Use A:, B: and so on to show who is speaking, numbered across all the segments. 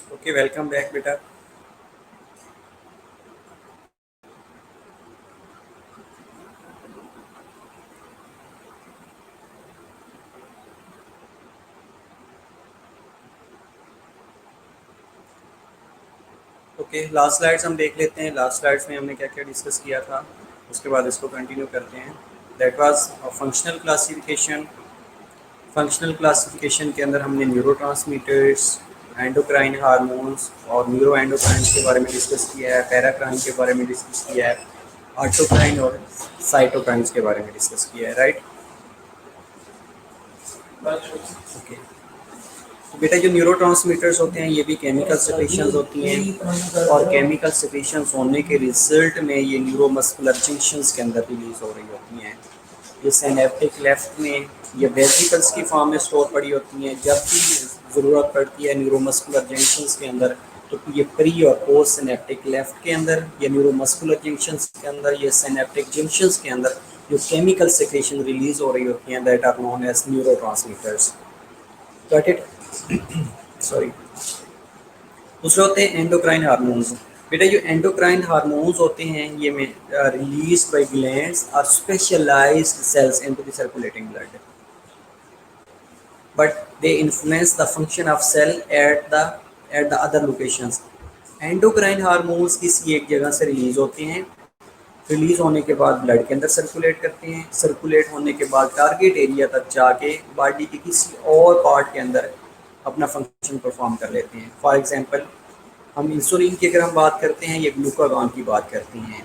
A: Okay, welcome back बेटा। Okay, last slides हम देख लेते हैं। लास्ट स्लाइड्स में हमने क्या क्या डिस्कस किया था, उसके बाद इसको कंटिन्यू करते हैं। That was functional classification. Functional classification के अंदर हमने न्यूरोट्रांसमीटर्स, एंडोक्राइन हार्मोन्स और न्यूरो एंडोक्राइन के बारे में डिस्कस किया है, पैराक्राइन के बारे में डिस्कस किया है, ऑटोक्राइन और साइटोकाइन्स के बारे में डिस्कस किया है, राइट। ओके, तो बेटा जो न्यूरोट्रांसमीटर्स होते हैं ये भी केमिकल सेक्रेशंस होती हैं, और केमिकल सेक्रेशंस होने के रिजल्ट में ये न्यूरोमस्कुलर जंक्शंस के अंदर रिलीज हो रही होती हैं। ये सिनेप्टिक लेफ्ट में ये वेसिकल्स की फॉर्म में स्टोर पड़ी होती हैं। जब भी ज़रूरत पड़ती है न्यूरोमस्कुलर जंक्शंस के अंदर, तो ये प्री और पोस्ट सिनेप्टिक लेफ्ट के अंदर, ये न्यूरोमस्कुलर जंक्शंस के अंदर, ये सिनेप्टिक जंक्शंस के अंदर जो केमिकल सेक्रेशन रिलीज हो रही होती हैं, that are known as neurotransmitters. Got it? Sorry. दूसरे होते हैं एंडोक्राइन हार्मोन्स। बेटा जो एंडोक्राइन हार्मोन्स होते हैं ये में रिलीज बाय ग्लैंड्स और specialised cells into the circulating blood, but they influence the function of cell at the other locations. Endocrine hormones किसी एक जगह से रिलीज होते हैं, रिलीज होने के बाद ब्लड के अंदर सर्कुलेट करते हैं, सर्कुलेट होने के बाद टारगेट एरिया तक जाके बॉडी के किसी और पार्ट के अंदर अपना फंक्शन परफॉर्म कर लेते हैं। फॉर एग्जांपल हम इंसुलिन की अगर हम बात करते हैं, ये ग्लूकागॉन की बात करते हैं,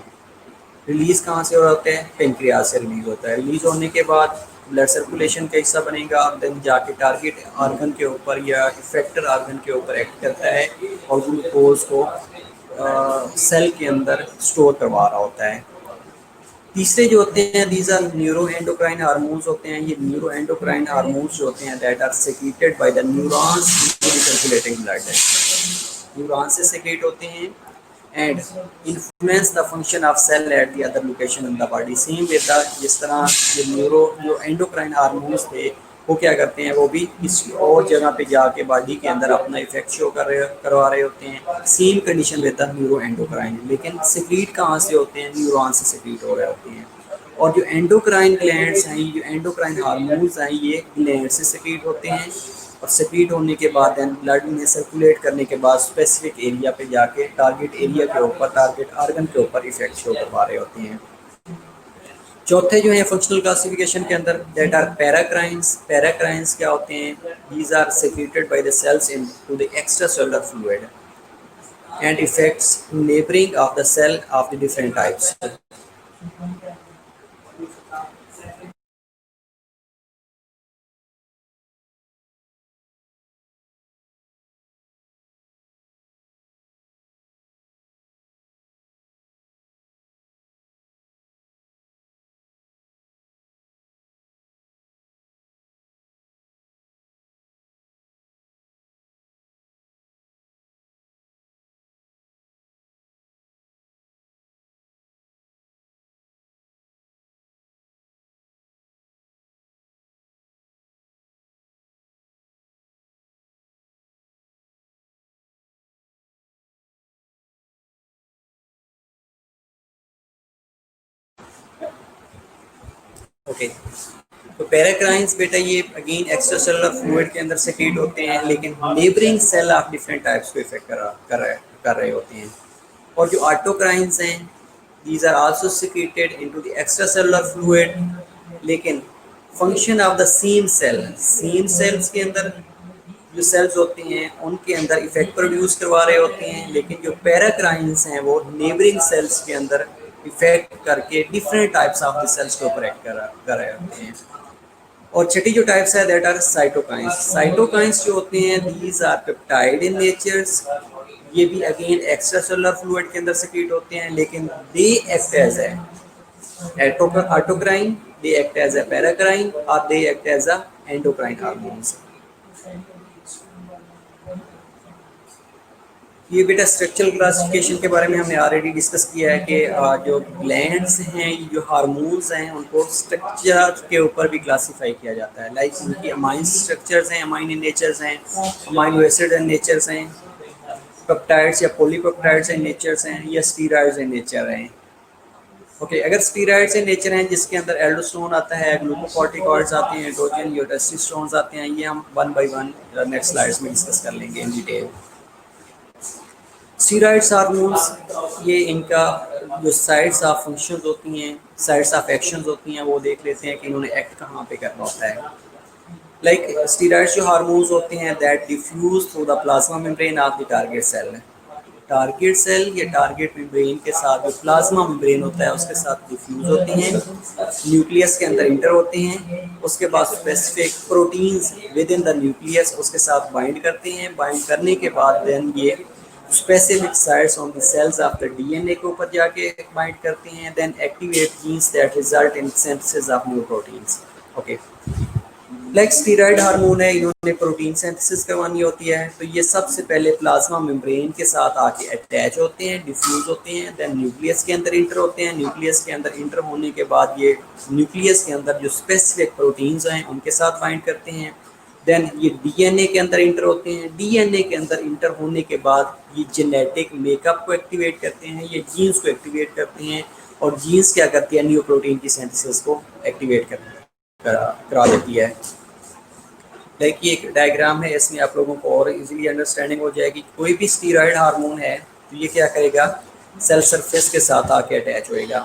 A: रिलीज कहाँ से हो रहा है? पेनक्रियाज से रिलीज होता है। रिलीज होने के बाद ब्लड सर्कुलेशन का हिस्सा बनेगा, देन जाके टारगेट ऑर्गन के ऊपर या इफेक्टर ऑर्गन के ऊपर एक्ट करता है और ग्लूकोज को सेल के अंदर स्टोर करवा रहा होता है। तीसरे जो होते हैं these are neuro endocrine hormones होते हैं। ये न्यूरो एंडोक्राइन हार्मोन्स जो होते हैं that are secreted by the neurons into the circulating blood. Neuron से सेक्रेट होते हैं and influence the function of cell at the other location in the body. Same way the जिस तरह ये neuro जो एंडोक्राइन हार्मोन्स थे वो क्या करते हैं, वो भी किसी और जगह पे जाके बॉडी के अंदर अपना इफेक्ट शो करवा रहे होते हैं। Same condition with the neuro endocrine, लेकिन सेक्रेट कहाँ से होते हैं? न्यूरॉन से सेक्रेट हो रहे होते हैं। और जो एंडोक्राइन ग्लैंड्स हैं, जो एंडोक्राइन हार्मोन्स हैं, ये ग्लैंड से सेक्रेट होते हैं और सेक्रेट होने के बाद देन ब्लड में सर्कुलेट करने के बाद स्पेसिफिक एरिया पे जाके टारगेट एरिया के ऊपर, टारगेट ऑर्गन के ऊपर इफेक्ट शो करवा रहे होते हैं। चौथे जो है फंक्शनल क्लासिफिकेशन के अंदर दैट आर पैराक्राइंस। पैराक्राइंस क्या होते हैं? These are secreted by the cells into the extracellular fluid and effects neighbouring of the cell of the different types. Okay, तो पैराक्राइंस बेटा ये अगेन एक्स्ट्रा सेलुलर फ्लूइड के अंदर सेक्रेट होते हैं, लेकिन neighbouring cell of different types को effect कर रहे होते हैं। और जो ऑटोक्राइंस हैं these are also secreted into the extracellular fluid, लेकिन function of the same cell, same cells के अंदर जो सेल्स होती हैं उनके अंदर इफेक्ट प्रोड्यूस करवा रहे होते हैं, लेकिन जो पैराक्राइंस हैं वो नेबरिंग सेल्स के अंदर इफेक्ट करके different types of the cells को ऑपरेट कर रहे होते हैं। और छठी जो टाइप्स है दैट आर साइटोकाइंस। साइटोकाइंस जो होते हैं these are peptide in natures. ये भी अगेन एक्स्ट्रा सेलुलर फ्लूइड के अंदर सेक्रेट होते हैं, लेकिन they act as autocrine, they act as a paracrine और they act as a endocrine hormones. ये बेटा स्ट्रक्चरल क्लासिफिकेशन के बारे में हमने ऑलरेडी डिस्कस किया है कि जो ग्लैंड्स हैं, जो हार्मोन्स हैं, उनको स्ट्रक्चर के ऊपर भी क्लासीफाई किया जाता है। लाइक उनकी अमाइन स्ट्रक्चर्स हैं, अमाइन इन नेचर्स हैं, अमाइनो एसिड इन नेचर्स हैं, पेप्टाइड्स या पॉलीपेप्टाइड्स इन नेचर हैं या स्टीरॉइड्स इन नेचर हैं। ओके, अगर स्टीरॉइड्स इन नेचर हैं जिसके अंदर एल्डोस्टेरोन आता है, ग्लूकोकॉर्टिकॉइड्स आते हैं, एंड्रोजन या टेस्टोस्टेरोन्स आते हैं, ये हम one by one next slides में डिस्कस कर लेंगे इन डिटेल। स्टीरॉइड्स हार्मोन्स, ये इनका जो साइड्स ऑफ फंक्शंस होती हैं, साइड्स ऑफ एक्शंस होती हैं, वो देख लेते हैं कि इन्होंने एक्ट कहाँ पे करना होता है। लाइक स्टीरॉइड्स जो हार्मोन्स होते हैं that diffuse through the plasma membrane of the target cell. Target cell या टारगेट मेम्ब्रेन के साथ जो प्लाज्मा मेम्ब्रेन होता है उसके साथ डिफ्यूज होती हैं, न्यूक्लियस के अंदर इंटर होते हैं, उसके बाद specific proteins with in the nucleus उसके साथ बाइंड करते हैं, बाइंड करने के बाद देन ये specific sites on the cells of the DNA के ऊपर जाके बाइंड करते हैं, then activate genes that result in synthesis of new proteins. Okay, like steroid hormone है, इन्होंने प्रोटीन सिंथेसिस करवानी होती है, तो ये सबसे पहले प्लाज्मा मेम्ब्रेन के साथ आके अटैच होते हैं, डिफ्यूज होते हैं, देन न्यूक्लियस के अंदर इंटर होते हैं, न्यूक्लियस के अंदर इंटर होने के बाद ये न्यूक्लियस के अंदर जो स्पेसिफिक प्रोटीन्स हैं उनके साथ बाइंड करते हैं, देन ये डीएनए के अंदर इंटर होते हैं, डीएनए के अंदर इंटर होने के बाद ये जेनेटिक मेकअप को एक्टिवेट करते हैं, ये जीन्स को एक्टिवेट करते हैं, और जीन्स क्या करती है, न्यू प्रोटीन की सिंथेसिस को एक्टिवेट करा देती है। लाइक ये एक डायग्राम है, इसमें आप लोगों को और इजीली अंडरस्टैंडिंग हो जाएगी। कोई भी स्टीरॉयड हार्मोन है तो ये क्या करेगा, सेल सरफेस के साथ आके अटैच होएगा,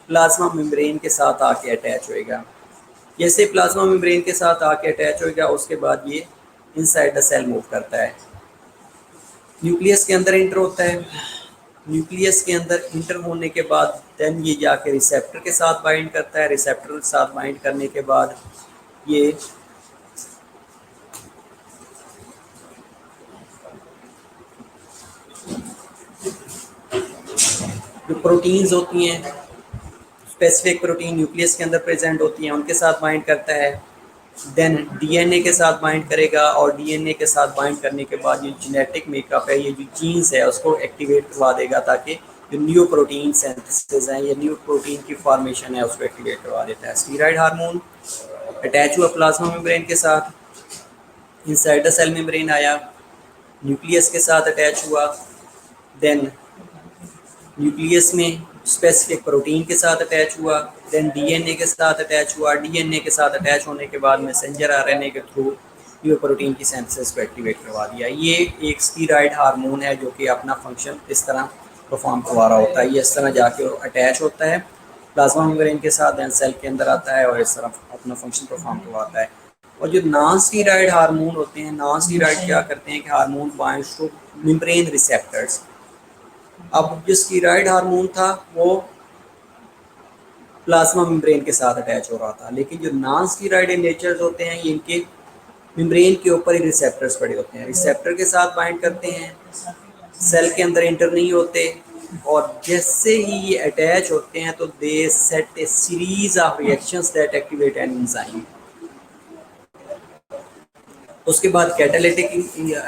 A: प्लाज्मा मेम्ब्रेन के साथ आके अटैच होएगा। जैसे प्लाज्मा मेम्ब्रेन के साथ आके अटैच होएगा उसके बाद ये इनसाइड द सेल मूव करता है, न्यूक्लियस के अंदर इंटर होता है, न्यूक्लियस के अंदर इंटर होने के बाद देन ये जाके रिसेप्टर के साथ बाइंड करता है, रिसेप्टर के साथ बाइंड करने के बाद ये जो प्रोटीन्स होती हैं, स्पेसिफिक प्रोटीन न्यूक्लियस के अंदर प्रेजेंट होती हैं, उनके साथ बाइंड करता है, देन डीएनए के साथ बाइंड करेगा, और डीएनए के साथ बाइंड करने के बाद ये जेनेटिक मेकअप है, ये जो जीन्स है उसको एक्टिवेट करवा देगा, ताकि जो न्यू प्रोटीन सिंथेसिस है या न्यू प्रोटीन की फॉर्मेशन है उसको एक्टिवेट करवा देता है। स्टीरॉयड हार्मोन अटैच हुआ प्लाज्मा मेम्ब्रेन के साथ, इनसाइड द सेल मेम्ब्रेन आया, न्यूक्लियस के साथ अटैच हुआ, देन न्यूक्लियस में स्पेसिफिक प्रोटीन के साथ अटैच हुआ, देन डीएनए के साथ अटैच हुआ, डीएनए के साथ अटैच होने के बाद मैसेंजर आरएनए के थ्रू न्यू प्रोटीन की सिंथेसिस को एक्टिवेट करवा दिया। ये एक स्टीरॉयड हार्मोन है जो कि अपना फंक्शन इस तरह परफॉर्म करवा रहा होता है, ये इस तरह जाके अटैच होता है प्लाज्मा मेम्ब्रेन के साथ, देन सेल के अंदर आता है और इस तरह अपना फंक्शन परफॉर्म करवाता है। और जो नॉन स्टीरॉयड हार्मोन होते हैं, नॉन स्टीरॉयड क्या करते हैं कि hormone binds two membrane receptors. अब जो स्टीरॉयड हार्मोन था वो प्लाज्मा मेम्ब्रेन के साथ अटैच हो रहा था, लेकिन जो नॉन स्टीरॉयड नेचर्स होते हैं ये इनके मेम्ब्रेन के ऊपर ही रिसेप्टर्स पड़े होते हैं, रिसेप्टर के साथ बाइंड करते हैं, सेल के अंदर इंटर नहीं होते, और जैसे ही ये अटैच होते हैं तो they set a series of reactions that activate an enzyme. उसके बाद कैटालिटिक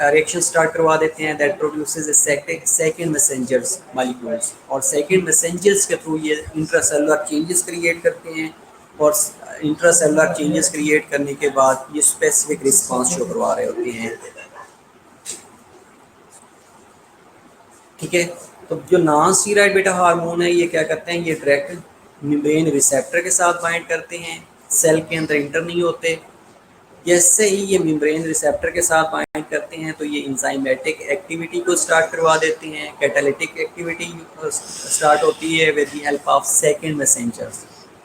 A: रिएक्शन स्टार्ट करवा देते हैं that produces second messengers molecules, और सेकंड मैसेंजर्स के थ्रू ये इंट्रासेलुलर चेंजेस क्रिएट करते हैं, और इंट्रासेलुलर चेंजेस क्रिएट करने के बाद ये स्पेसिफिक रिस्पांस शो करवा रहे होते हैं। ठीक है, तो जो नॉन स्टीरॉयड बेटा हार्मोन है ये क्या करते हैं, ये डायरेक्ट मेम्ब्रेन रिसेप्टर के साथ बाइंड करते हैं, सेल के अंदर इंटर नहीं होते। जैसे ही ये मेम्ब्रेन रिसेप्टर के साथ बाइंड करते हैं तो ये इंजाइमेटिक एक्टिविटी को स्टार्ट करवा देते हैं, कैटालिटिक एक्टिविटी स्टार्ट होती है with the help of second messenger.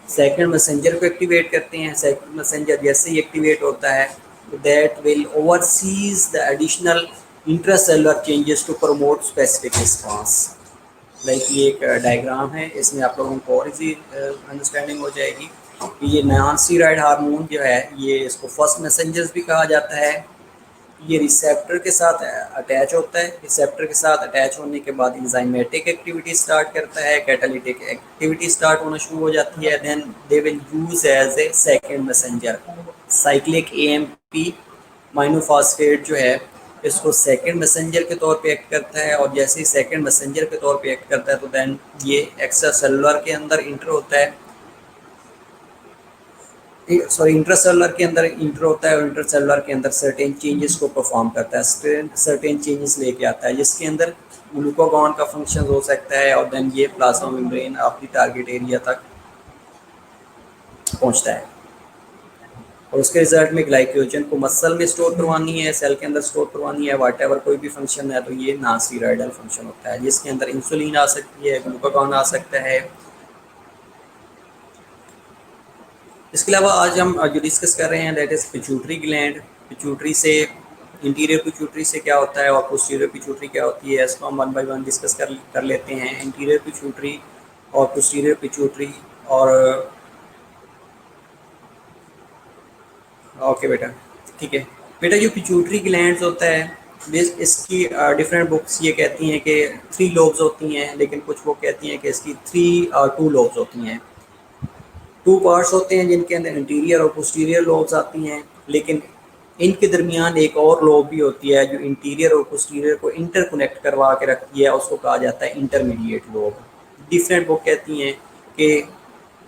A: Second messenger को एक्टिवेट करते हैं, सेकंड मैसेंजर जैसे ही एक्टिवेट होता है that will oversees the additional intracellular changes to promote specific response. Like ये एक डायग्राम है, इसमें आप लोगों को और इजी अंडरस्टैंडिंग हो जाएगी। ये नॉन स्टीरॉयड हार्मोन जो है ये इसको फर्स्ट मैसेंजर्स भी कहा जाता है। ये रिसेप्टर के साथ अटैच होता है, रिसेप्टर के साथ अटैच होने के बाद इंजाइमेटिक एक्टिविटी स्टार्ट करता है, कैटालिटिक एक्टिविटी स्टार्ट होना शुरू हो जाती है, then they will use as a second messenger. Cyclic AMP monophosphate जो है इसको सेकंड मैसेंजर के तौर पे एक्ट करता है, और जैसे ही सेकंड मैसेंजर के तौर पे एक्ट करता है तो देन ये एक्स्ट्रा सेलुलर के अंदर इंटर होता है, सॉरी इंट्रासेलुलर के अंदर इंटर होता है और इंटरसेलुलर के अंदर सर्टेन चेंजेस को परफॉर्म करता है, सर्टेन चेंजेस लेके आता है, जिसके अंदर ग्लूकागॉन का फंक्शन हो सकता है और देन ये प्लाज्मा मेम्ब्रेन अपनी टारगेट एरिया तक पहुंचता है और उसके रिजल्ट में ग्लाइकोजन को मसल में स्टोर करवानी है, सेल के अंदर स्टोर करवानी है, वाट एवर कोई भी फंक्शन है, तो ये नॉन स्टीरॉयडल फंक्शन होता है जिसके अंदर इंसुलिन आ सकती है, ग्लूकागॉन आ सकता है। इसके अलावा आज हम जो डिस्कस कर रहे हैं that is pituitary gland. Pituitary से इंटीरियर पिट्यूटरी से क्या होता है और पोस्टीरियर पिट्यूटरी क्या होती है, इसको हम वन बाय वन डिस्कस कर लेते हैं। इंटीरियर पिट्यूटरी और पोस्टीरियर पिट्यूटरी और ओके बेटा, ठीक है बेटा। जो पिट्यूटरी ग्लैंड्स होता है इसकी डिफरेंट बुक्स ये कहती हैं कि 3 लोब्स होती हैं, लेकिन कुछ वो कहती हैं कि इसकी 2 लोब्स होती हैं। 2 पार्ट्स होते हैं जिनके अंदर इंटीरियर और पोस्टीरियर लोब्स आती हैं, लेकिन इनके दरमियान एक और लोब भी होती है जो इंटीरियर और पोस्टीरियर को इंटरकनेक्ट करवा के रखती है, उसको कहा जाता है इंटरमीडिएट लोब। डिफरेंट बुक कहती हैं कि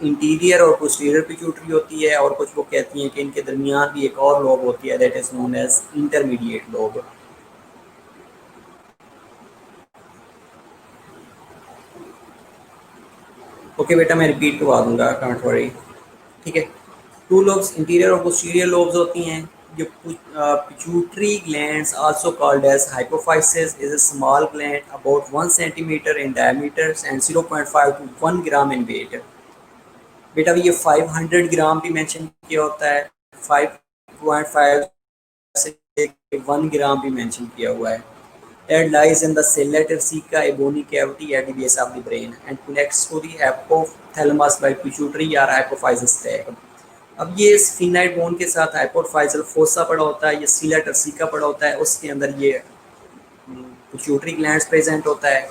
A: इंटीरियर और पोस्टीरियर पिट्यूटरी होती है और कुछ वो कहती हैं कि इनके दरमियान भी एक और लोब होती है that is known as intermediate lobe. Okay बेटा, मैं रिपीट करवा दूंगा, डोंट वरी, ठीक है। 2 लोब्स इंटीरियर और पोस्टीरियर लोब्स होती हैं। जो pituitary glands also called as hypophysis is a small gland about 1 centimetre in diameter and 0.5 to 1 gram in weight. बेटा ये 500 ग्राम भी मेंशन किया होता है, 5.5 से 1 ग्राम भी मेंशन किया हुआ है। That lies in the cellator ceca, a bony cavity at the base of the brain and connects to the hypothalamus by pituitary or hypophysis tract। अब ये स्फीनाइड बोन के साथ हाइपोफाइजल फोसा पड़ा होता है, ये सीलेटर सीका पड़ा होता है, उसके अंदर ये पिट्यूटरी ग्लैंड्स प्रेजेंट होता है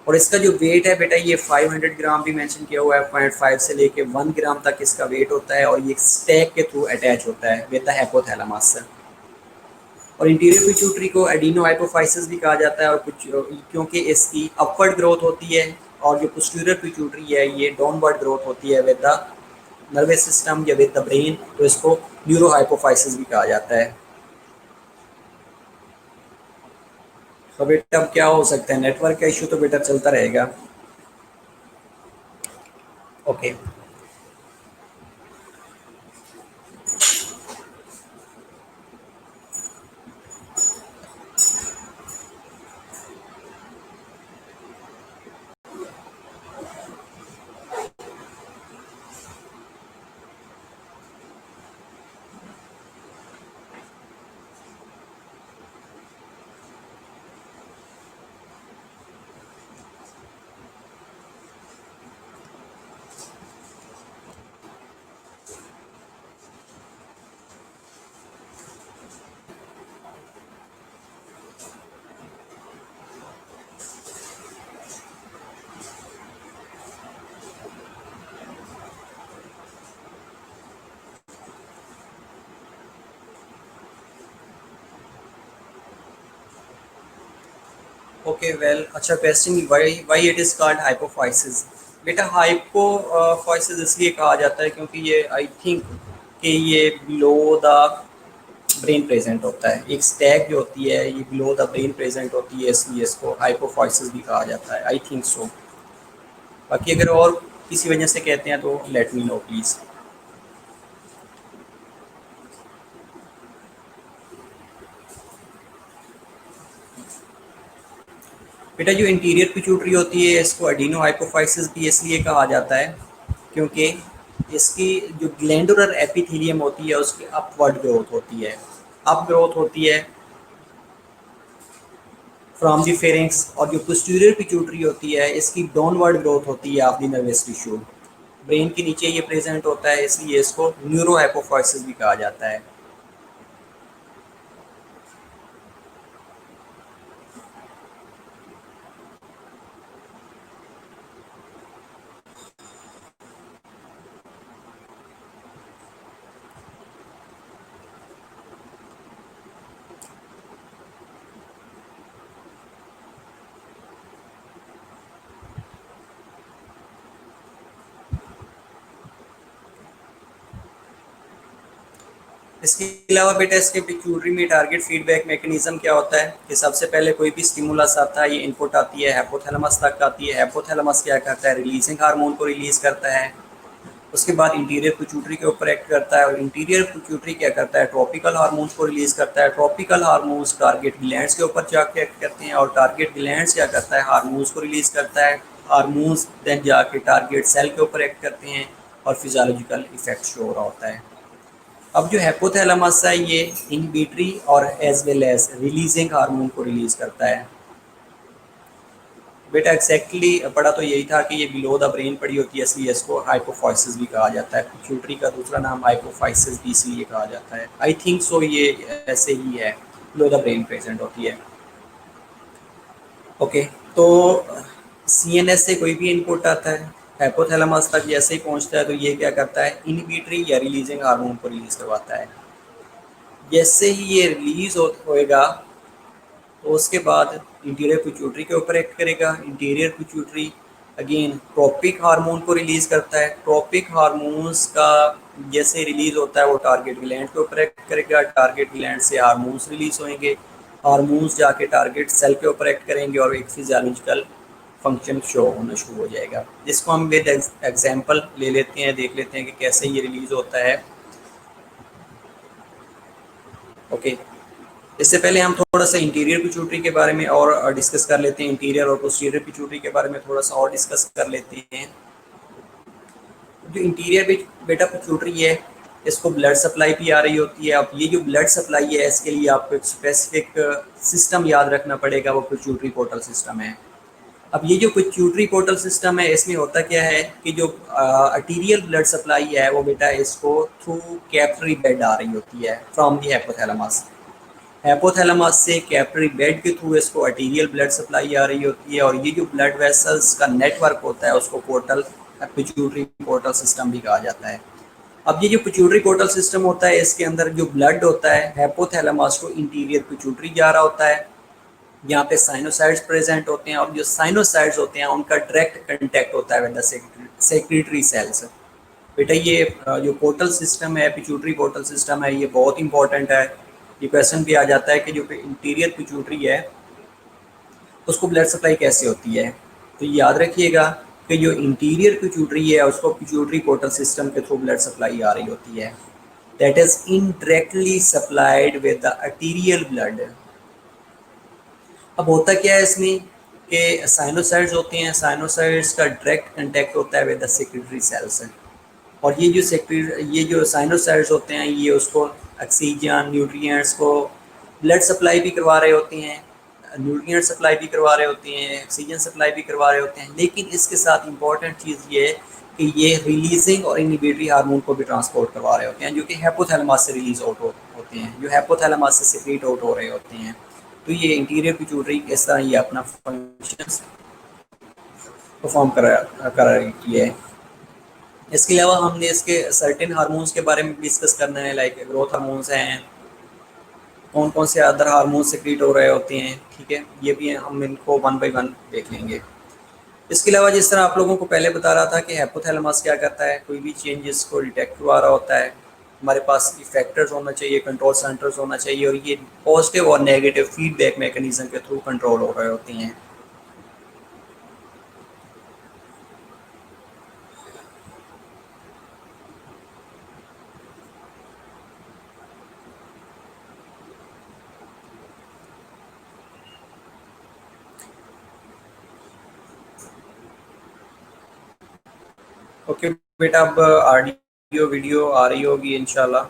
A: और इसका जो वेट है बेटा ये 500 ग्राम भी मेंशन किया हुआ है, 0.5 से लेके 1 ग्राम तक इसका वेट होता है और ये स्टैक के थ्रू अटैच होता है विद द हाइपोथैलेमस से। और इंटीरियर पिट्यूटरी को एडिनो हाइपोफाइसिस भी कहा जाता है और कुछ क्योंकि इसकी अपवर्ड ग्रोथ होती है और जो पोस्टीरियर पिट्यूटरी है ये डाउनवर्ड ग्रोथ होती है विद द नर्वस सिस्टम या विद द ब्रेन, तो इसको न्यूरो हाइपोफाइसिस भी कहा जाता है। तो बेटा अब क्या हो सकता है, नेटवर्क का इशू तो बेटा चलता रहेगा। ओके ओके वेल, अच्छा question, why it is called hypophysis. बेटा हाइपोफाइसिस इसलिए कहा जाता है क्योंकि ये आई थिंक कि ये बिलो द ब्रेन प्रेजेंट होता है, एक स्टैक जो होती है ये बिलो द ब्रेन प्रेजेंट होती है, इसलिए इसको हाइपोफाइसिस भी कहा जाता है, आई थिंक सो। बाकी अगर और किसी वजह से कहते हैं तो लेट मी नो प्लीज़। बेटा जो इंटीरियर पिट्यूटरी होती है इसको एडिनो हाइपोफाइसिस भी इसलिए कहा जाता है क्योंकि इसकी जो ग्लैंडुलर एपिथेलियम होती है उसकी अपवर्ड ग्रोथ होती है, अप ग्रोथ होती है फ्रॉम द फेरिंग्स, और जो पोस्टीरियर पिट्यूटरी होती है इसकी डाउनवर्ड ग्रोथ होती है of the nervous tissue. Brain के नीचे ये प्रेजेंट होता है, इसलिए इसको न्यूरो हाइपोफाइसिस भी कहा जाता है। इसके अलावा बेटा इसके पिट्यूटरी में टारगेट फीडबैक मैकेनिज्म क्या होता है कि सबसे पहले कोई भी स्टिमुलस आता है, ये इनपुट आती है, हाइपोथैलेमस तक आती है। हाइपोथैलेमस क्या करता है, रिलीजिंग हार्मोन को रिलीज करता है। उसके बाद इंटीरियर पिट्यूटरी के ऊपर एक्ट करता है और इंटीरियर पिट्यूटरी क्या करता है, ट्रॉपिकल हार्मोन्स को रिलीज करता है। ट्रॉपिकल हार्मोन्स टारगेट ग्लैंड्स के ऊपर जाके एक्ट करते हैं और टारगेट ग्लैंड्स क्या करता है, हार्मोन्स को रिलीज करता है। हार्मोन्स देन जाके टारगेट सेल के ऊपर एक्ट करते हैं और फिजियोलॉजिकल इफेक्ट शो हो रहा होता है। अब जो हाइपोथैलेमस है ये इनहिबिटरी और as well as releasing hormone को रिलीज करता है। बेटा एक्जैक्टली पढ़ा तो यही था कि ये बिलो द ब्रेन पड़ी होती है, इसलिए इसको हाइपोफाइसिस भी कहा जाता है। पिट्यूटरी का दूसरा नाम हाइपोफाइसिस भी इसलिए कहा जाता है। आई थिंक सो ये ऐसे ही है, बिलो द ब्रेन प्रेजेंट होती है। ओके, तो सीएनएस से कोई भी इनपुट आता है, हाइपोथैलेमस तक जैसे ही पहुंचता है तो ये क्या करता है, इनहिबिटरी या रिलीजिंग हार्मोन को रिलीज करवाता है। जैसे ही ये रिलीज होएगा तो उसके बाद इंटीरियर पिट्यूटरी के ऊपर एक्ट करेगा। Anterior pituitary again tropic hormone को रिलीज करता है। ट्रॉपिक हार्मोन्स का जैसे रिलीज होता है वो टारगेट ग्लैंड के ऊपर एक्ट करेगा। टारगेट ग्लैंड से हार्मोन्स रिलीज होंगे, हार्मोन्स जाके टारगेट सेल के ऊपर एक्ट करेंगे और एक फिजियोलॉजिकल फंक्शन शो होना शुरू हो जाएगा, जिसको हम विद एग्जाम्पल ले लेते हैं, देख लेते हैं कि कैसे ये रिलीज होता है। ओके, इससे पहले हम थोड़ा सा इंटीरियर पिट्यूटरी के बारे में और डिस्कस कर लेते हैं। इंटीरियर और पोस्टीरियर पिट्यूटरी के बारे में थोड़ा सा और डिस्कस कर लेते हैं। जो इंटीरियर बेटा पिट्यूटरी है, इसको ब्लड सप्लाई भी आ रही होती है। अब ये जो ब्लड सप्लाई है, इसके लिए आपको एक स्पेसिफिक सिस्टम याद रखना पड़ेगा, वो पिट्यूटरी पोर्टल सिस्टम है। अब ये जो पिट्यूटरी पोर्टल सिस्टम है, इसमें होता क्या है कि जो आर्टीरियल ब्लड सप्लाई है वो बेटा इसको थ्रू कैपिलरी बेड आ रही होती है फ्रॉम दी हाइपोथैलेमस। हाइपोथैलेमस से कैपिलरी बेड के थ्रू इसको आर्टीरियल ब्लड सप्लाई आ रही होती है और ये जो ब्लड वेसल्स का नेटवर्क होता है उसको पोर्टल पिट्यूटरी पोर्टल सिस्टम भी कहा जाता है। अब ये जो पिट्यूटरी पोर्टल सिस्टम होता है, इसके अंदर जो ब्लड होता है हाइपोथैलेमस को इंटीरियर पिट्यूटरी जा रहा होता है। यहाँ पे साइनोसाइड्स प्रेजेंट होते हैं और जो साइनोसाइड्स होते हैं उनका डायरेक्ट कांटेक्ट होता है विद द सेक्रेटरी सेल्स। बेटा ये जो पोर्टल सिस्टम है, पिट्यूटरी पोर्टल सिस्टम है, ये बहुत इंपॉर्टेंट है। ये क्वेश्चन भी आ जाता है कि जो इंटीरियर पिट्यूटरी है उसको ब्लड सप्लाई कैसे होती है। तो याद रखिएगा कि जो इंटीरियर पिट्यूटरी है उसको पिट्यूटरी पोर्टल सिस्टम के थ्रू ब्लड सप्लाई आ रही होती है, that is indirectly supplied with the arterial blood. अब होता क्या है इसमें कि साइनोसाइड्स होते हैं, साइनोसाइड्स का डायरेक्ट कांटेक्ट होता है विद द सेक्रेटरी सेल्स और ये जो साइनोसाइड्स होते हैं ये उसको ऑक्सीजन न्यूट्रिएंट्स को ब्लड सप्लाई भी करवा रहे होते हैं, न्यूट्रिएंट सप्लाई भी करवा रहे होते हैं, ऑक्सीजन सप्लाई भी करवा रहे होते हैं। लेकिन इसके साथ इम्पॉर्टेंट चीज़ ये है कि ये रिलीजिंग और इनहिबिटरी हार्मोन को भी ट्रांसपोर्ट करवा रहे होते हैं, जो कि हाइपोथैलेमस से रिलीज आउट होते हैं, जो हाइपोथैलेमस से सेक्रेट आउट हो रहे होते हैं। तो ये इंटीरियर पिट्यूटरी इस तरह ये अपना फंक्शन परफॉर्म कर रही है। इसके अलावा हमने इसके सर्टेन हार्मोन्स के बारे में डिस्कस करना है, लाइक ग्रोथ हार्मोन्स हैं, कौन कौन से अदर हार्मोन्स सेक्रेट हो रहे होते हैं। ठीक है, ये भी हम इनको वन बाय वन देख लेंगे। इसके अलावा जिस तरह आप लोगों को पहले बता रहा था कि हाइपोथैलेमस क्या करता है, कोई भी चेंजेस को डिटेक्ट करवा रहा होता है। हमारे पास इफेक्टर्स होना चाहिए, कंट्रोल सेंटर्स होना चाहिए और ये पॉजिटिव और नेगेटिव फीडबैक मैकेनिज्म के थ्रू कंट्रोल हो रहे होते हैं। ओके बेटा, अब ऑडियो वीडियो आ रही होगी इंशाल्लाह।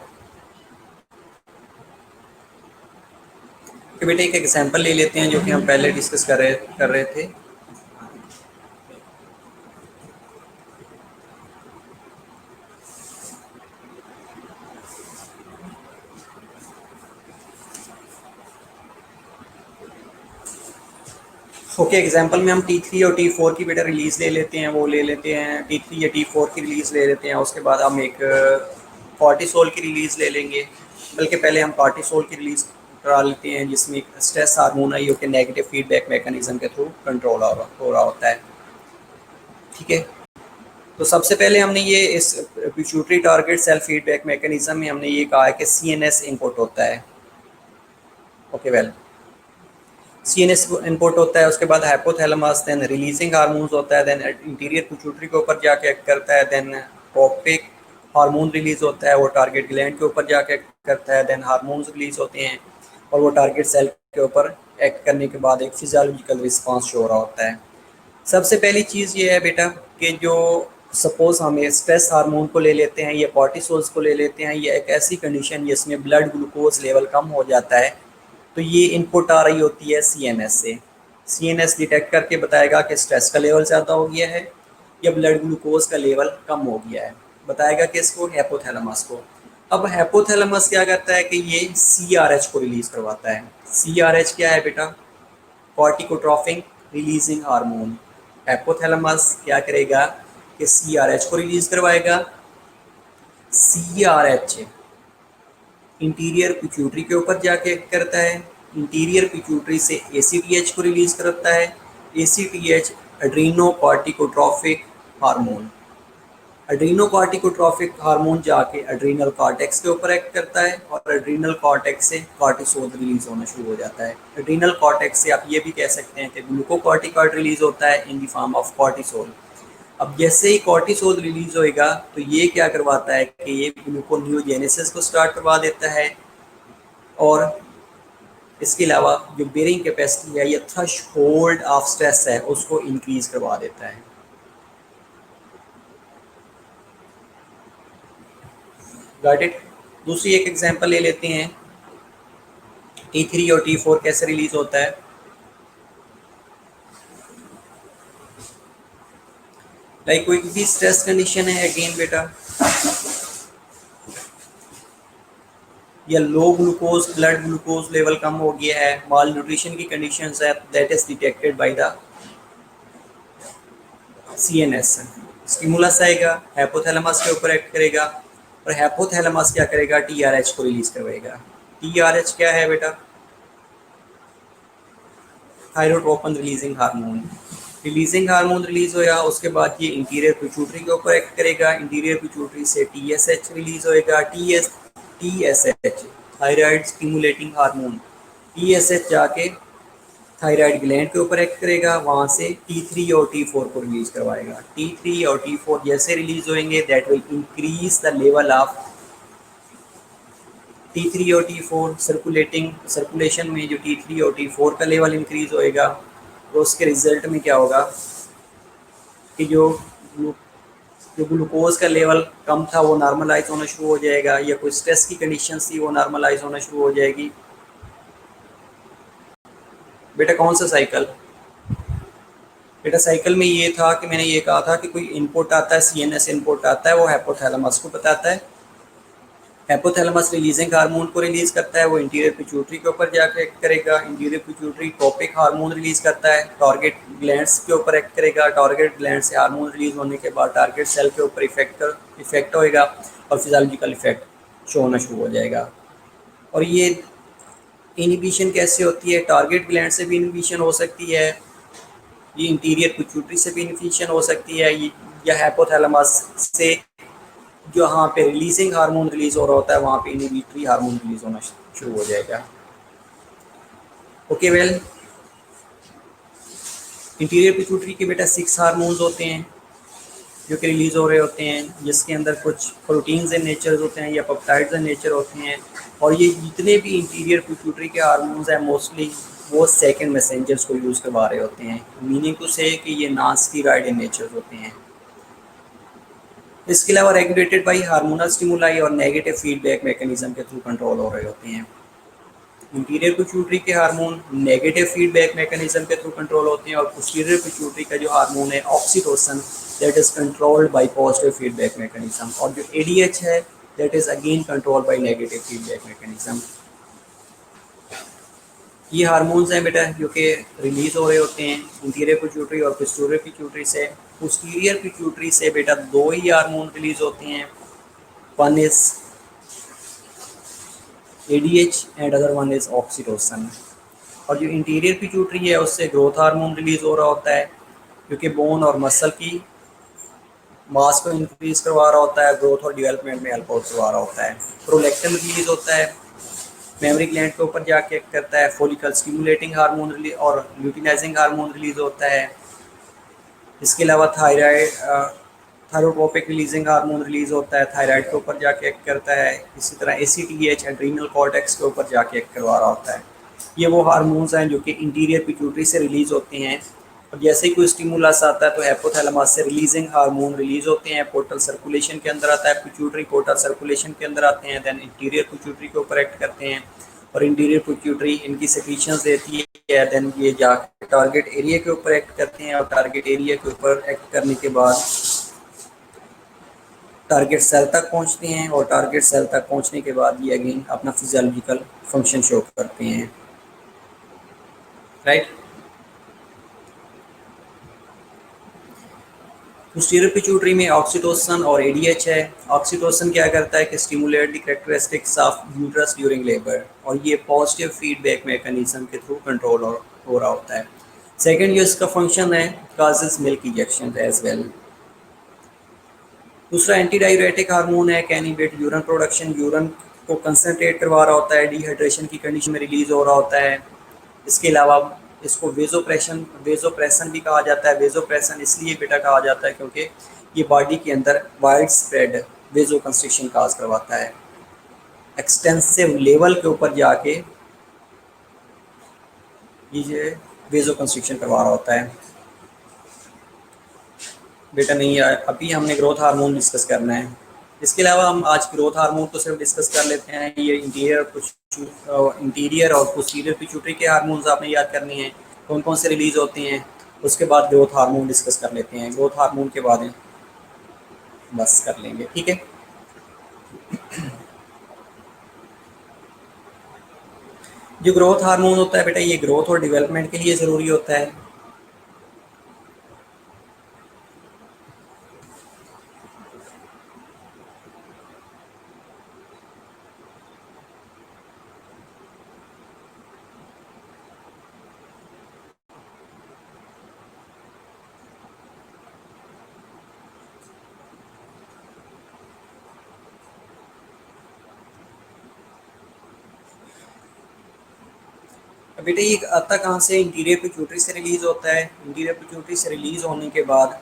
A: ओके बेटा, एक एग्जांपल ले लेते हैं जो कि हम पहले डिस्कस कर रहे थे। ओके, एग्जांपल में हम T3 और T4 की बेटा रिलीज ले लेते हैं, वो ले लेते हैं T3 या T4 की रिलीज ले लेते हैं। उसके बाद हम एक कॉर्टिसोल की रिलीज ले लेंगे, बल्कि पहले हम कॉर्टिसोल की रिलीज करा लेते हैं, जिसमें स्ट्रेस हार्मोन है जो कि नेगेटिव फीडबैक मैकेनिज्म के थ्रू कंट्रोल हो रहा होता है। ठीक है, तो सबसे पहले हमने ये इस pituitary target cell feedback mechanism में हमने ये कहा है कि सीएनएस इनपुट होता है। ओके वेल, सीएनएस इनपुट होता है, उसके बाद हाइपोथैलेमस, देन रिलीजिंग हार्मोन्स होता है, देन इंटीरियर पिट्यूटरी के ऊपर जाके एक्ट करता है, देन टॉपिक हार्मोन रिलीज होता है, वो टारगेट ग्लैंड के ऊपर जाके एक्ट करता है, देन हार्मोन्स रिलीज होते हैं और वो टारगेट सेल के ऊपर एक्ट करने के बाद एक फिजियोलॉजिकल रिस्पांस शो हो रहा होता है। सबसे पहली चीज़ ये है बेटा कि जो सपोज हम स्ट्रेस हार्मोन को ले लेते हैं या कॉर्टिसोल्स को ले लेते हैं, ये एक ऐसी कंडीशन जिसमें ब्लड ग्लूकोज लेवल कम हो जाता है, तो ये इनपुट आ रही होती है सीएनएस से। सीएनएस डिटेक्ट करके बताएगा कि स्ट्रेस का लेवल ज़्यादा हो गया है या ब्लड ग्लूकोज का लेवल कम हो गया है, बताएगा कि इसको हाइपोथैलेमस को। अब हाइपोथैलेमस क्या करता है कि ये सीआरएच को रिलीज करवाता है। सीआरएच क्या है बेटा? Corticotropic releasing hormone. हाइपोथैलेमस क्या करेगा कि सीआरएच को रिलीज करवाएगा। सीआरएच इंटीरियर पिट्यूटरी के ऊपर जाके एक्ट करता है, इंटीरियर पिट्यूटरी से एसीटीएच को रिलीज करता है, ACTH Adreno corticotropic hormone, Adreno corticotropic hormone जाके एड्रीनल कॉर्टेक्स के ऊपर एक्ट करता है और एड्रीनल कॉर्टेक्स से कॉर्टिसोल रिलीज होना शुरू हो जाता है। एड्रीनल कॉर्टेक्स से आप ये भी कह सकते हैं कि ग्लूकोकॉर्टिकॉइड रिलीज होता है in the form of cortisol. अब जैसे ही कॉर्टिसोल रिलीज होएगा तो ये क्या करवाता है कि ये ग्लूकोनियोजेनेसिस को स्टार्ट करवा देता है और इसके अलावा जो बेरिंग कैपेसिटी है या थ्रेशोल्ड ऑफ स्ट्रेस है उसको इंक्रीज करवा देता है। Got it? दूसरी एक एग्जांपल ले लेते हैं, T3 और T4 कैसे रिलीज होता है। लाइक कोई भी स्ट्रेस कंडीशन है अगेन बेटा, या लो ग्लूकोज ब्लड ग्लूकोज लेवल कम हो गया है, माल न्यूट्रिशन की कंडीशन है, that is detected by the CNS. Stimulus आएगा, हाइपोथैलेमस के ऊपर एक्ट करेगा और हाइपोथैलेमस क्या करेगा? टीआरएच को रिलीज करवाएगा। टीआरएच क्या है बेटा? Thyrotropin releasing hormone. Releasing hormone release होया, उसके बाद ये इंटीरियर पिट्यूटरी के ऊपर एक्ट करेगा, इंटीरियर पिट्यूटरी से टीएसएच रिलीज होएगा, TSH thyroid stimulating hormone, TSH जाके थायराइड ग्लैंड के ऊपर एक्ट करेगा, वहाँ से T3 और T4 को रिलीज करवाएगा। T3 और T4 जैसे रिलीज होंगे that will increase the level of T3 और T4 सर्कुलेशन में जो T3 और T4 का लेवल इंक्रीज होएगा तो उसके रिजल्ट में क्या होगा कि जो ग्लूकोज का लेवल कम था वो नॉर्मलाइज होना शुरू हो जाएगा, या कोई स्ट्रेस की कंडीशन थी वो नॉर्मलाइज होना शुरू हो जाएगी। बेटा कौन सा साइकिल? बेटा साइकिल में ये था कि मैंने ये कहा था कि कोई इनपुट आता है, सीएनएस इनपुट आता है, वो हाइपोथैलेमस को बताता है, हाइपोथैलेमस रिलीजिंग हार्मोन को रिलीज करता है, वो इंटीरियर पिट्यूटरी के ऊपर जाकर एक्ट करेगा, anterior pituitary topic hormone release करता है, टारगेट ग्लैंड्स के ऊपर एक्ट करेगा, टारगेट ग्लैंड से हार्मोन रिलीज होने के बाद टारगेट सेल के ऊपर इफेक्ट होएगा और फिजियोलॉजिकल इफेक्ट शो होना शुरू हो जाएगा। और ये इनहिबिशन कैसे होती है? टारगेट ग्लैंड से भी इनहिबिशन हो सकती है, ये इंटीरियर पिट्यूटरी से भी इन्फेक्शन हो सकती है, या हाइपोथैलेमस से जहाँ पे रिलीजिंग हार्मोन रिलीज हो रहा होता है वहाँ पे इनहिबिटरी हार्मोन रिलीज होना शुरू हो जाएगा। ओके वेल, इंटीरियर पिट्यूटरी के बेटा 6 हार्मोन्स होते हैं जो कि रिलीज हो रहे होते हैं, जिसके अंदर कुछ प्रोटीन्स इन नेचर होते हैं या पेप्टाइड्स इन नेचर होते हैं, और ये जितने भी इंटीरियर पिट्यूटरी के हार्मोन्स हैं मोस्टली वो सेकंड मैसेंजर्स को यूज़ करवा रहे होते हैं, मीनिंग टू से कि ये नॉन स्टेरॉइड इन नेचर होते हैं। इसके अलावा रेगुलेटेड बाई हार्मोनल स्टिमुलाई और नेगेटिव फीडबैक मैकेनिज्म के थ्रू कंट्रोल हो रहे होते हैं। इंटीरियर पिट्यूटरी के हार्मोन नेगेटिव फीडबैक मैकेनिज्म के थ्रू कंट्रोल होते हैं और पोस्टीरियर पिट्यूटरी का जो हार्मोन है oxytocin that is controlled by positive feedback mechanism, और जो एडीएच है that is again controlled by negative feedback mechanism. ये हार्मोन्स हैं बेटा जो कि रिलीज हो रहे होते हैं इंटीरियर पिट्यूटरी और पोस्टीरियर पिट्यूटरी से। पोस्टीरियर पिट्यूटरी से बेटा 2 ही हार्मोन रिलीज होते हैं, one is ADH and other one is oxytocin. और जो इंटीरियर पिट्यूटरी है उससे ग्रोथ हार्मोन रिलीज हो रहा होता है क्योंकि बोन और मसल की मास को इंक्रीज करवा रहा होता है, ग्रोथ और डेवलपमेंट में हेल्प करवा रहा होता है। प्रोलैक्टिन रिलीज होता है, मेमोरी ग्लैंड के ऊपर जाके एक्ट करता है। फॉलिकल स्टिमुलेटिंग हार्मोन रिलीज और ल्यूटिनाइजिंग हार्मोन रिलीज होता है। इसके अलावा thyroid thyrotropic releasing hormone release होता है, थायराइड के ऊपर जाके एक्ट करता है। इसी तरह एसीटीएच एड्रीनल कॉर्टेक्स के ऊपर जाके एक्ट करवा रहा होता है। ये वो हार्मोन्स हैं जो कि इंटीरियर पिट्यूटरी से रिलीज होते हैं, और जैसे ही कोई स्टिमुलस आता है तो हाइपोथैलेमस से रिलीजिंग हार्मोन रिलीज होते हैं, पोर्टल सर्कुलेशन के अंदर आता है, पिट्यूटरी पोर्टल सर्कुलेशन के अंदर आते हैं, देन इंटीरियर पिट्यूटरी के ऊपर एक्ट करते हैं, और इंटीरियर पिट्यूटरी इनकी सेक्रीशंस देती है, देन ये जाके टारगेट एरिया के ऊपर एक्ट करते हैं, और टारगेट एरिया के ऊपर एक्ट करने के बाद टारगेट सेल तक पहुंचते हैं, और टारगेट सेल तक पहुंचने के बाद ये अगेन अपना फिजियोलॉजिकल फंक्शन शो करते हैं, राइट। पोस्टीरियर पिट्यूटरी में ऑक्सीटोसिन और एडीएच है। ऑक्सीटोसिन क्या करता है कि stimulate the characteristics of uterus during labour, और ये पॉजिटिव फीडबैक मैकेनिज्म के थ्रू कंट्रोल हो रहा होता है। सेकंड जो इसका फंक्शन है, causes milk injection as well. दूसरा एंटी डायूरेटिक हार्मोन है, can inhibit urine production, urine को कंसंट्रेट करवा रहा होता है, डिहाइड्रेशन की कंडीशन में रिलीज हो रहा होता है। इसके अलावा इसको वेजोप्रेशन भी कहा जाता है। वेजोप्रेशन इसलिए बेटा कहा जाता है क्योंकि ये बॉडी के अंदर वाइड स्प्रेड वेजो कंस्ट्रिक्शन काज करवाता है, एक्सटेंसिव लेवल के ऊपर जाके ये वेजो कंस्ट्रिक्शन करवा रहा होता है। बेटा नहीं है, अभी हमने ग्रोथ हार्मोन डिस्कस करना है। इसके अलावा हम आज ग्रोथ हार्मोन को सिर्फ डिस्कस कर लेते हैं। ये इंटीरियर और पोस्टीरियर पिट्यूटरी के हार्मोन्स आपने याद करने हैं, कौन कौन से रिलीज होते हैं। उसके बाद ग्रोथ हार्मोन डिस्कस कर लेते हैं, ग्रोथ हार्मोन के बाद बस कर लेंगे, ठीक है। जो ग्रोथ हार्मोन होता है बेटा, ये ग्रोथ और डेवलपमेंट के लिए ज़रूरी होता है। बेटा ये आता कहाँ से, इंटीरियर पिट्यूटरी से रिलीज होता है। इंटीरियर पिट्यूटरी से रिलीज होने के बाद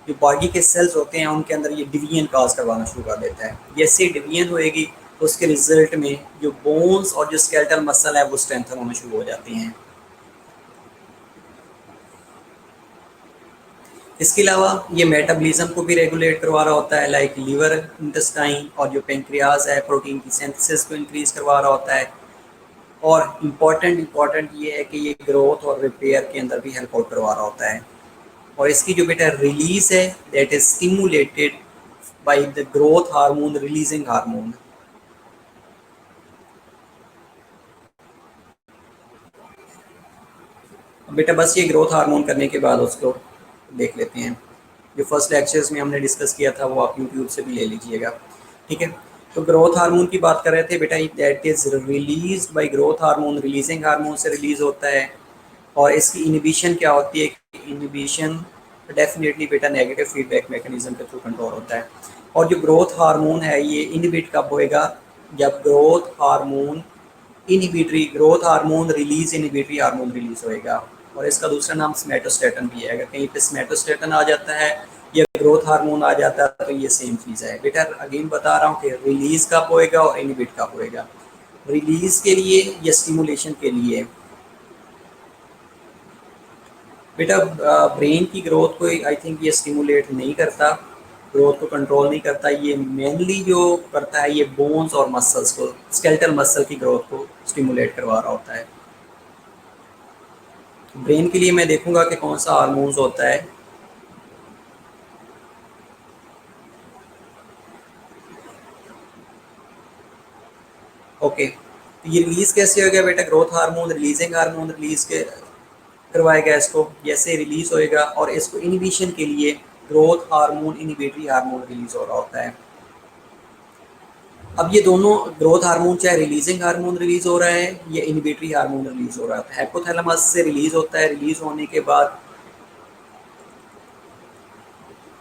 A: जो बॉडी के सेल्स होते हैं उनके अंदर ये डिवीजन काज करवाना शुरू कर देता है। जैसे डिवीजन होएगी तो उसके रिजल्ट में जो बोन्स और जो स्केलेटल मसल है वो स्ट्रेंथन होने शुरू हो जाती हैं। इसके अलावा ये मेटाबॉलिज्म को भी रेगुलेट करवा रहा होता है, लाइक लीवर, इंटेस्टाइन और जो पेंक्रियाज है प्रोटीन की सिंथेसिस को इंक्रीज करवा रहा होता है। और इम्पॉर्टेंट ये है कि ये ग्रोथ और रिपेयर के अंदर भी हेल्प आउट करवा रहा होता है। और इसकी जो बेटा रिलीज है that is stimulated by the growth hormone releasing hormone. बेटा बस ये ग्रोथ हार्मोन करने के बाद उसको देख लेते हैं। जो फर्स्ट लेक्चर्स में हमने डिस्कस किया था वो आप यूट्यूब से भी ले लीजिएगा, ठीक है। तो ग्रोथ हार्मोन की बात कर रहे थे बेटा, that is release by growth hormone, releasing hormone से रिलीज होता है। और इसकी इनिबिशन क्या होती है, इनिबिशन डेफिनेटली बेटा नेगेटिव फीडबैक मैकेनिज्म के थ्रू कंट्रोल होता है। और जो ग्रोथ हार्मोन है ये इनिबिट कब होएगा, जब growth hormone release inhibitory hormone release होएगा। और इसका दूसरा नाम स्मेटोस्टेटन भी है। अगर कहीं पे स्मेटोस्टेटन आ जाता है या ग्रोथ हार्मोन आ जाता है तो ये सेम चीज़ है। बेटा अगेन बता रहा हूँ कि रिलीज कब होएगा और इनिबिट कब होएगा। रिलीज के लिए या स्टिमुलेशन के लिए बेटा ब्रेन की ग्रोथ को आई थिंक ये स्टिमुलेट नहीं करता, ग्रोथ को कंट्रोल नहीं करता। ये मेनली जो करता है ये बोन्स और मसल्स को, स्केलेटल मसल की ग्रोथ को स्टिमुलेट करवा रहा होता है। ब्रेन के लिए मैं देखूंगा कि कौन सा हार्मोन्स होता है। ओके, तो ये रिलीज कैसे हो गया बेटा, growth hormone releasing hormone release के करवाएगा इसको, जैसे रिलीज होएगा। और इसको इनिबिशन के लिए growth hormone inhibitory hormone release हो रहा होता है। अब ये दोनों ग्रोथ हार्मोन चाहे रिलीजिंग हार्मोन रिलीज हो रहा है या इनिबिटरी हार्मोन रिलीज हो रहा है, हाइपोथैलेमस से रिलीज होता है। रिलीज होने के बाद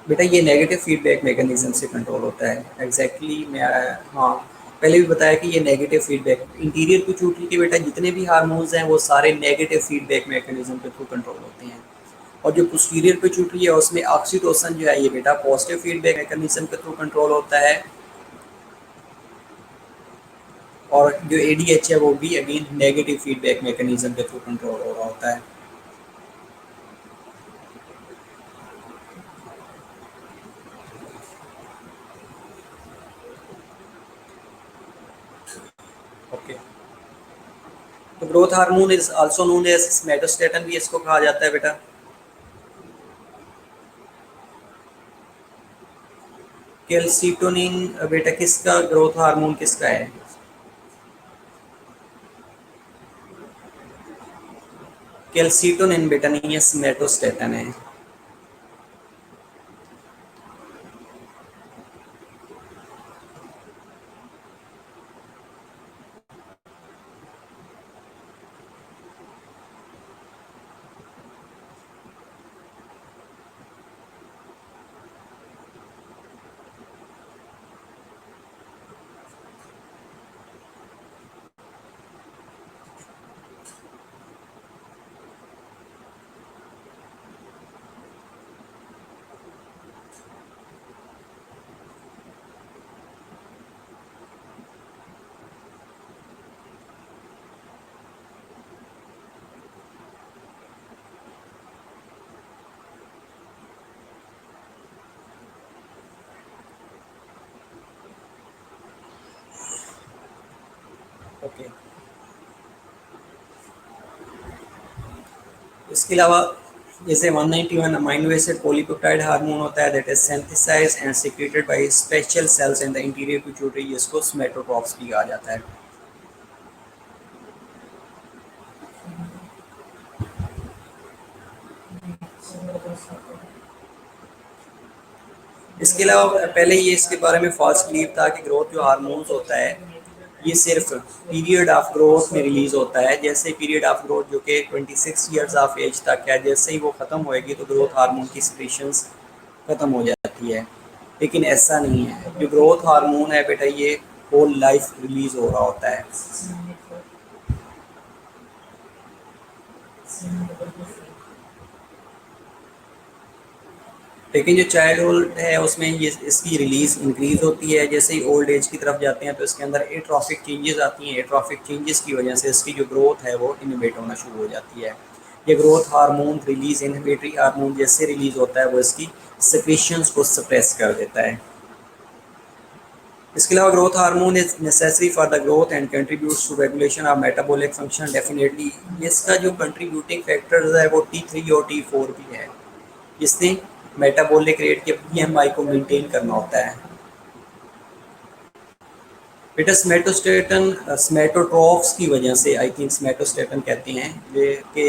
A: बेटा ये नेगेटिव फीडबैक मैकेनिज्म से कंट्रोल होता है। एग्जैक्टली मैं हाँ पहले भी बताया कि ये नेगेटिव फीडबैक इंटीरियर पिट्यूटरी के बेटा जितने भी हार्मोन्स हैं वो सारे नेगेटिव फीडबैक मैकेनिज्म के थ्रू कंट्रोल होते हैं। और जो पोस्टीरियर पिट्यूटरी है उसमें ऑक्सीटोसिन जो है ये बेटा पॉजिटिव फीडबैक मैकेनिज्म के थ्रू कंट्रोल होता है। और जो एडीएच है वो भी अगेन नेगेटिव फीडबैक मैकेनिज्म के थ्रू कंट्रोल हो रहा होता है। ओके तो growth hormone is also known as somatostatin भी इसको कहा जाता है बेटा। कैल्सिटोनिन बेटा किसका ग्रोथ हार्मोन किसका है? कैल्सिटोनिन बेटा नहीं है, सोमैटोस्टेटिन है। ओके इसके अलावा जैसे 191 अमाइनो एसिड पॉलीपेप्टाइड हार्मोन होता है that is synthesised and secreted by special cells in the anterior pituitary, इसको सोमैटोट्रॉप्स भी कहा जाता है। इसके अलावा पहले ये इसके बारे में फॉल्स बिलीव था कि ग्रोथ जो हार्मोन्स होता है ये सिर्फ पीरियड ऑफ ग्रोथ में रिलीज होता है। जैसे पीरियड ऑफ ग्रोथ जो कि 26 ईयर्स ऑफ एज तक है, जैसे ही वो ख़त्म होएगी तो ग्रोथ हार्मोन की सिक्रीशंस ख़त्म हो जाती है। लेकिन ऐसा नहीं है, जो ग्रोथ हार्मोन है बेटा ये होल लाइफ रिलीज हो रहा होता है। लेकिन जो चाइल्डहुड है उसमें ये इसकी रिलीज इंक्रीज होती है। जैसे ही ओल्ड एज की तरफ जाते हैं तो इसके अंदर एट्रॉफिक चेंजेस आती हैं। एट्रॉफिक चेंजेस की वजह से इसकी जो ग्रोथ है वो इनहिबिट होना शुरू हो जाती है। ये growth hormone release inhibitory hormone जैसे रिलीज होता है वो इसकी सिक्रीशंस को सप्रेस कर देता है। इसके अलावा growth hormone is necessary for the growth and contributes to regulation of metabolic function. Definitely इसका जो कंट्रीब्यूटिंग फैक्टर्स है वो T3 और T4 भी है, जिसने मेटाबॉलिक रेट के पीएमआई को मेंटेन करना होता है। बेटा स्मेटोस्टेटन स्मेटोट्रॉफ्स की वजह से, आई थिंक स्मेटोस्टेटन कहते हैं ये कि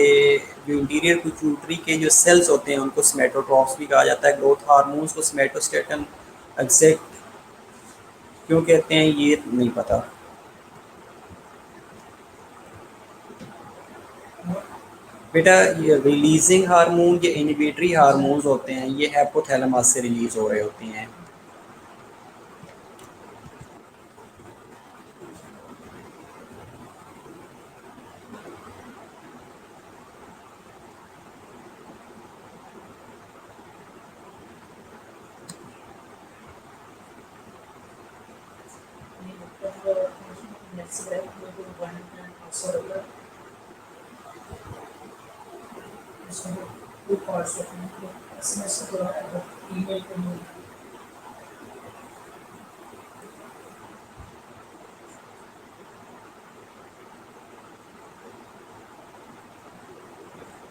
A: जो इंटीरियर पिट्यूटरी के जो सेल्स होते हैं उनको स्मेटोट्रॉफ्स भी कहा जाता है। ग्रोथ हार्मोन्स को स्मेटोस्टेटन एग्जैक्ट क्यों कहते हैं ये नहीं पता। बेटा ये रिलीजिंग हार्मोन या इनहिबिटरी हार्मोन्स होते हैं ये हाइपोथैलेमस से रिलीज हो रहे होते हैं।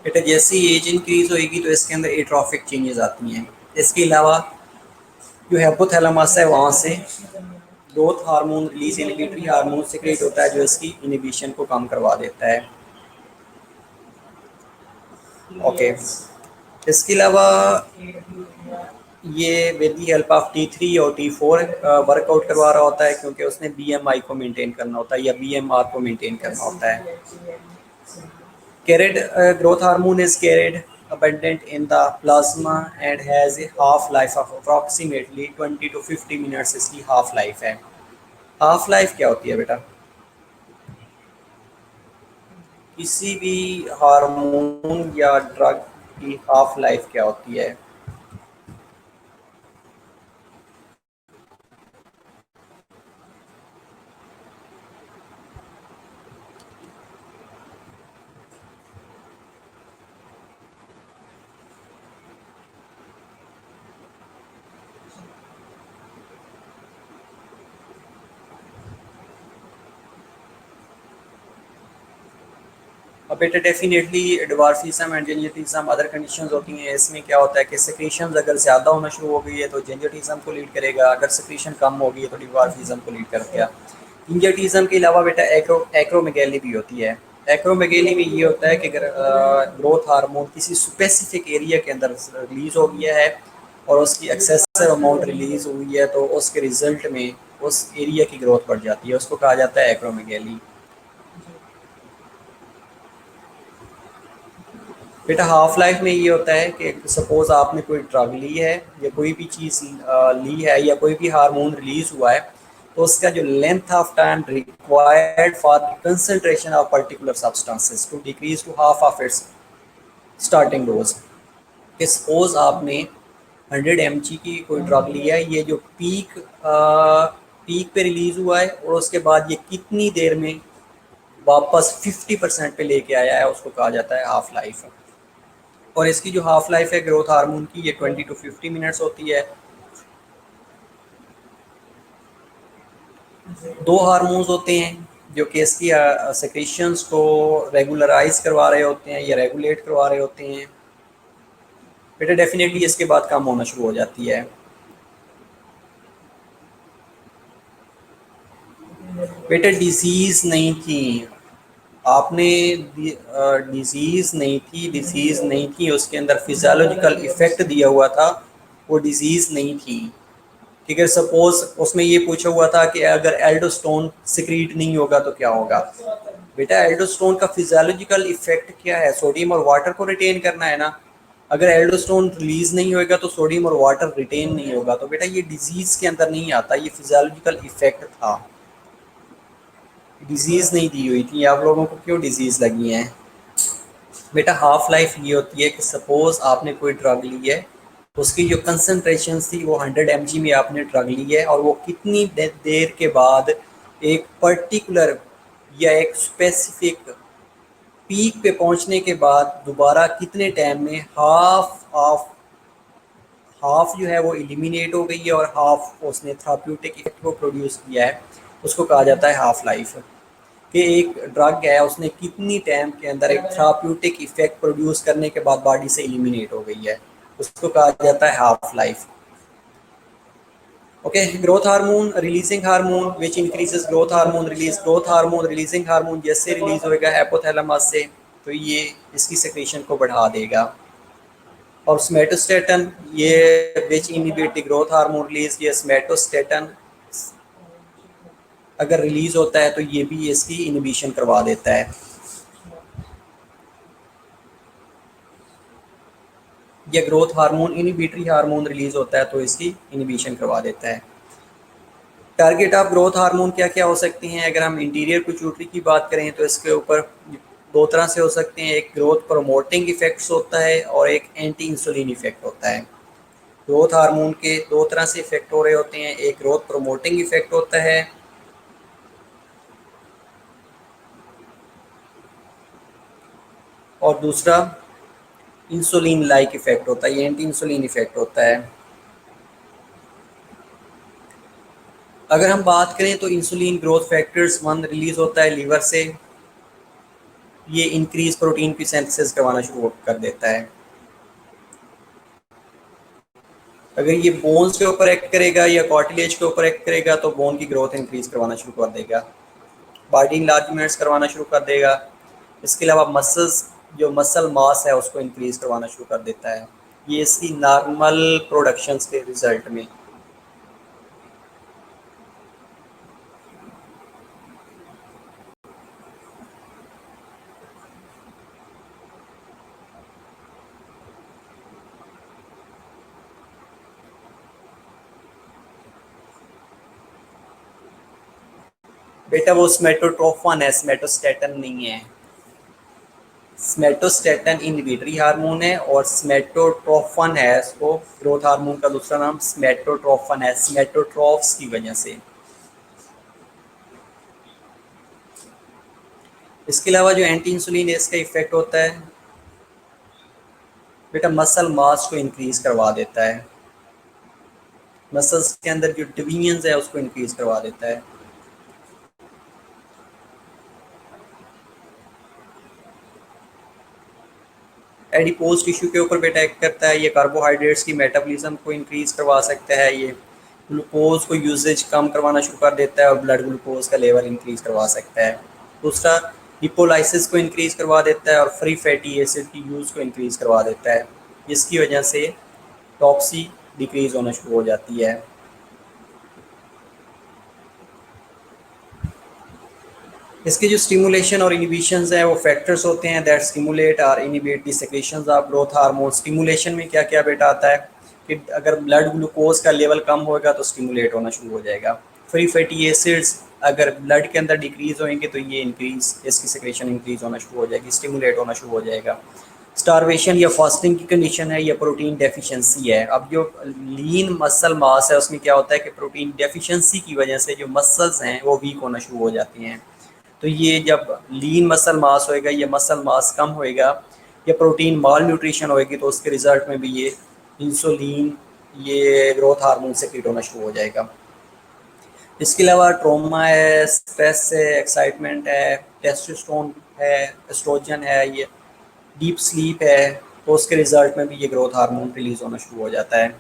A: बेटा जैसे ही एज इंक्रीज होएगी तो इसके अंदर एट्रॉफिक चेंजेस आती हैं। इसके अलावा जो हाइपोथैलेमस है वहाँ से growth hormone release inhibitory hormone secrete होता है जो इसकी इनहिबिशन को कम करवा देता है। ओके इसके अलावा ये with the help of T3 और T4 वर्कआउट करवा रहा होता है क्योंकि उसने BMI को मेंटेन करना होता है या BMR को मेंटेन करना होता है। Carried growth hormone is carried abundant in the plasma and has a half life of approximately 20 to 50 minutes इसकी हाफ लाइफ है। हाफ लाइफ क्या होती है बेटा? किसी भी हार्मोन या ड्रग की हाफ लाइफ क्या होती है? अब बेटा डेफिनेटली डवार्फिज्म एंड जिंजटिज्म अदर कंडीशंस होती हैं। इसमें क्या होता है कि सेक्रेशंस अगर ज़्यादा होना शुरू हो गई है तो जिंजटिज्म को लीड करेगा, अगर सेक्रेशन कम हो गई है तो डवार्फिज्म को लीड कर गया। जिंजटिज्म के अलावा बेटा एक्रोमेगैली भी होती है। एक्रोमेगैली में ये होता है कि अगर ग्रोथ हार्मोन किसी स्पेसिफिक एरिया के अंदर रिलीज हो गया है और उसकी एक्सेसिव अमाउंट रिलीज हुई है तो उसके रिजल्ट में उस एरिया की ग्रोथ बढ़ जाती है, उसको कहा जाता है एक्रोमेगैली। बेटा हाफ लाइफ में ये होता है कि सपोज आपने कोई ड्रग ली है या कोई भी चीज़ ली है या कोई भी हार्मोन रिलीज हुआ है तो उसका जो length of time required for concentration of particular substances to decrease to half of its starting dose. कि सपोज आपने 100 mg की कोई ड्रग लिया है, ये जो पीक पे रिलीज हुआ है और उसके बाद ये कितनी देर में वापस 50% पे लेके आया है उसको कहा जाता है हाफ लाइफ। और इसकी जो हाफ लाइफ है ग्रोथ हार्मोन की ये 20 टू 50 मिनट्स होती है। दो हार्मोन्स होते हैं जो कि इसकी सेक्रेशंस को रेगुलराइज करवा रहे होते हैं या रेगुलेट करवा रहे होते हैं। बेटा डेफिनेटली इसके बाद कम होना शुरू हो जाती है। बेटा डिजीज नहीं थी, आपने डिजीज नहीं थी, डिजीज नहीं थी, उसके अंदर फिजियोलॉजिकल इफेक्ट दिया हुआ था, वो डिजीज नहीं थी। ठीक है, सपोज उसमें ये पूछा हुआ था कि अगर एल्डोस्टोन सिक्रीट नहीं होगा तो क्या होगा। बेटा एल्डोस्टोन का फिजियोलॉजिकल इफेक्ट क्या है? सोडियम और वाटर को रिटेन करना है ना। अगर एल्डोस्टोन रिलीज नहीं होगा तो सोडियम और वाटर रिटेन नहीं होगा, तो बेटा ये डिजीज के अंदर नहीं आता, ये फिजियोलॉजिकल इफेक्ट था, डिजीज नहीं दी हुई थी। आप लोगों को क्यों डिजीज लगी है? बेटा हाफ लाइफ ये होती है कि सपोज आपने कोई ड्रग ली है, उसकी जो कंसनट्रेशन थी वो 100 mg में आपने ड्रग ली है और वो कितनी देर के बाद एक पर्टिकुलर या एक स्पेसिफिक पीक पे पहुंचने के बाद दोबारा कितने टाइम में हाफ ऑफ हाफ जो है वो एलिमिनेट हो गई है और हाफ उसने थेराप्यूटिक इफेक्ट को प्रोड्यूस किया है, उसको कहा जाता है हाफ लाइफ। कि एक ड्रग है उसने कितनी टाइम के अंदर एक थेराप्यूटिक इफेक्ट प्रोड्यूस करने के बाद बॉडी से एलिमिनेट हो गई है, उसको कहा जाता है half life. Okay, growth hormone releasing hormone which increases growth hormone releasing hormone जैसे रिलीज होएगा हाइपोथैलेमस से तो ये इसकी सेक्रेशन को बढ़ा देगा। और स्मेटोस्टेटन ये which inhibit growth hormone release, ये स्मेटोस्टेटन अगर रिलीज होता है तो ये भी इसकी इनहिबिशन करवा देता है। या growth hormone inhibitory hormone release होता है तो इसकी इनहिबिशन करवा देता है। टारगेट ऑफ ग्रोथ हार्मोन क्या क्या हो सकते हैं? अगर हम इंटीरियर पिट्यूटरी की बात करें तो इसके ऊपर दो तरह से हो सकते हैं, एक ग्रोथ प्रमोटिंग इफेक्ट्स होता है और एक एंटी इंसुलिन इफेक्ट होता है। ग्रोथ हार्मोन के दो तरह से इफेक्ट हो रहे होते हैं, एक ग्रोथ प्रमोटिंग इफेक्ट होता है और दूसरा इंसुलिन लाइक इफेक्ट होता है, ये एंटी इंसुलिन इफेक्ट होता है। अगर हम बात करें तो इंसुलिन ग्रोथ फैक्टर्स 1 रिलीज होता है लीवर से, ये इंक्रीज प्रोटीन की सिंथेसिस करवाना शुरू कर देता है। अगर ये बोन्स के ऊपर एक्ट करेगा या कार्टिलेज के ऊपर एक्ट करेगा तो बोन की ग्रोथ इंक्रीज करवाना शुरू कर देगा, बॉडी इंलार्जमेंट्स करवाना शुरू कर देगा। इसके अलावा मसल्स जो मसल मास है उसको इंक्रीज करवाना शुरू कर देता है, ये इसकी नॉर्मल प्रोडक्शंस के रिजल्ट में। बेटा वो स्मेटोट्रोफन है, स्मेटोस्टेटन नहीं है। स्मेटोस्टेटन इनहिबिटरी हार्मोन है और स्मेटोट्रोफन है, इसको ग्रोथ हार्मोन का दूसरा नाम स्मेटोट्रोफन है, स्मेटोट्रोफ्स की वजह से। इसके अलावा जो एंटी इंसुलिन है इसका इफेक्ट होता है बेटा मसल मास को इंक्रीज करवा देता है, मसल्स के अंदर जो डिवीजन है उसको इंक्रीज करवा देता है। एडिपोज टिश्यू के ऊपर बेटा एक्ट करता है, ये कार्बोहाइड्रेट्स की मेटाबॉलिज्म को इंक्रीज करवा सकता है, ये ग्लूकोज को यूजेज कम करवाना शुरू कर देता है और ब्लड ग्लूकोज का लेवल इंक्रीज करवा सकता है। दूसरा लिपोलाइसिस को इंक्रीज करवा देता है और फ्री फैटी एसिड की यूज़ को इंक्रीज करवा देता है, जिसकी वजह से टॉक्सी डिक्रीज होना शुरू हो जाती है। इसके जो स्टिमुलेशन और इनिबिशंस हैं वो फैक्टर्स होते हैं दैट स्टिमुलेट और inhibit the secretions of growth hormone. Stimulation में क्या क्या बेटा आता है कि अगर ब्लड ग्लूकोज का लेवल कम होगा तो स्टिमुलेट होना शुरू हो जाएगा। फ्री फैटी एसिड्स अगर ब्लड के अंदर डिक्रीज होंगे तो ये इंक्रीज, इसकी सेक्रेशन इंक्रीज होना शुरू हो जाएगी, स्टिमुलेट होना शुरू हो जाएगा। स्टारवेशन या फास्टिंग की कंडीशन है या प्रोटीन डेफिशिएंसी है। अब जो लीन मसल मास है उसमें क्या होता है कि प्रोटीन डेफिशिएंसी की वजह से जो मसल्स हैं वो वीक होना शुरू हो जाती हैं। तो ये जब लीन मसल मास होएगा या मसल मास कम होएगा या प्रोटीन माल न्यूट्रिशन होएगी तो उसके रिजल्ट में भी ये इंसुलिन, ये ग्रोथ हार्मोन सेक्रेट होना शुरू हो जाएगा। इसके अलावा ट्रोमा है, स्ट्रेस है, एक्साइटमेंट है, टेस्टोस्टेरोन है, एस्ट्रोजन है, ये डीप स्लीप है, तो उसके रिजल्ट में भी ये ग्रोथ हार्मोन रिलीज होना शुरू हो जाता है।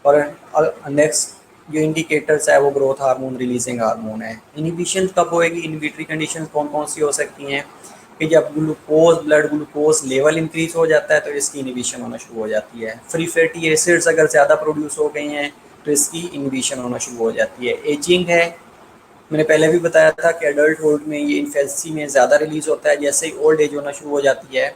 A: और नेक्स्ट जो इंडिकेटर्स है वो ग्रोथ हार्मोन रिलीजिंग हार्मोन है। इनिबिशन कब होएगी, इनिबिटरी कंडीशन कौन कौन सी हो सकती हैं कि जब glucose, blood glucose level increase हो जाता है तो इसकी इनिबिशन होना शुरू हो जाती है। फ्री फैटी एसिड्स अगर ज़्यादा प्रोड्यूस हो गई हैं तो इसकी इनिबिशन होना शुरू हो जाती है। एजिंग है, मैंने पहले भी बताया था कि एडल्टहुड में ये इन्फेंसी में ज़्यादा रिलीज़ होता है, जैसे ही ओल्ड एज होना शुरू हो जाती है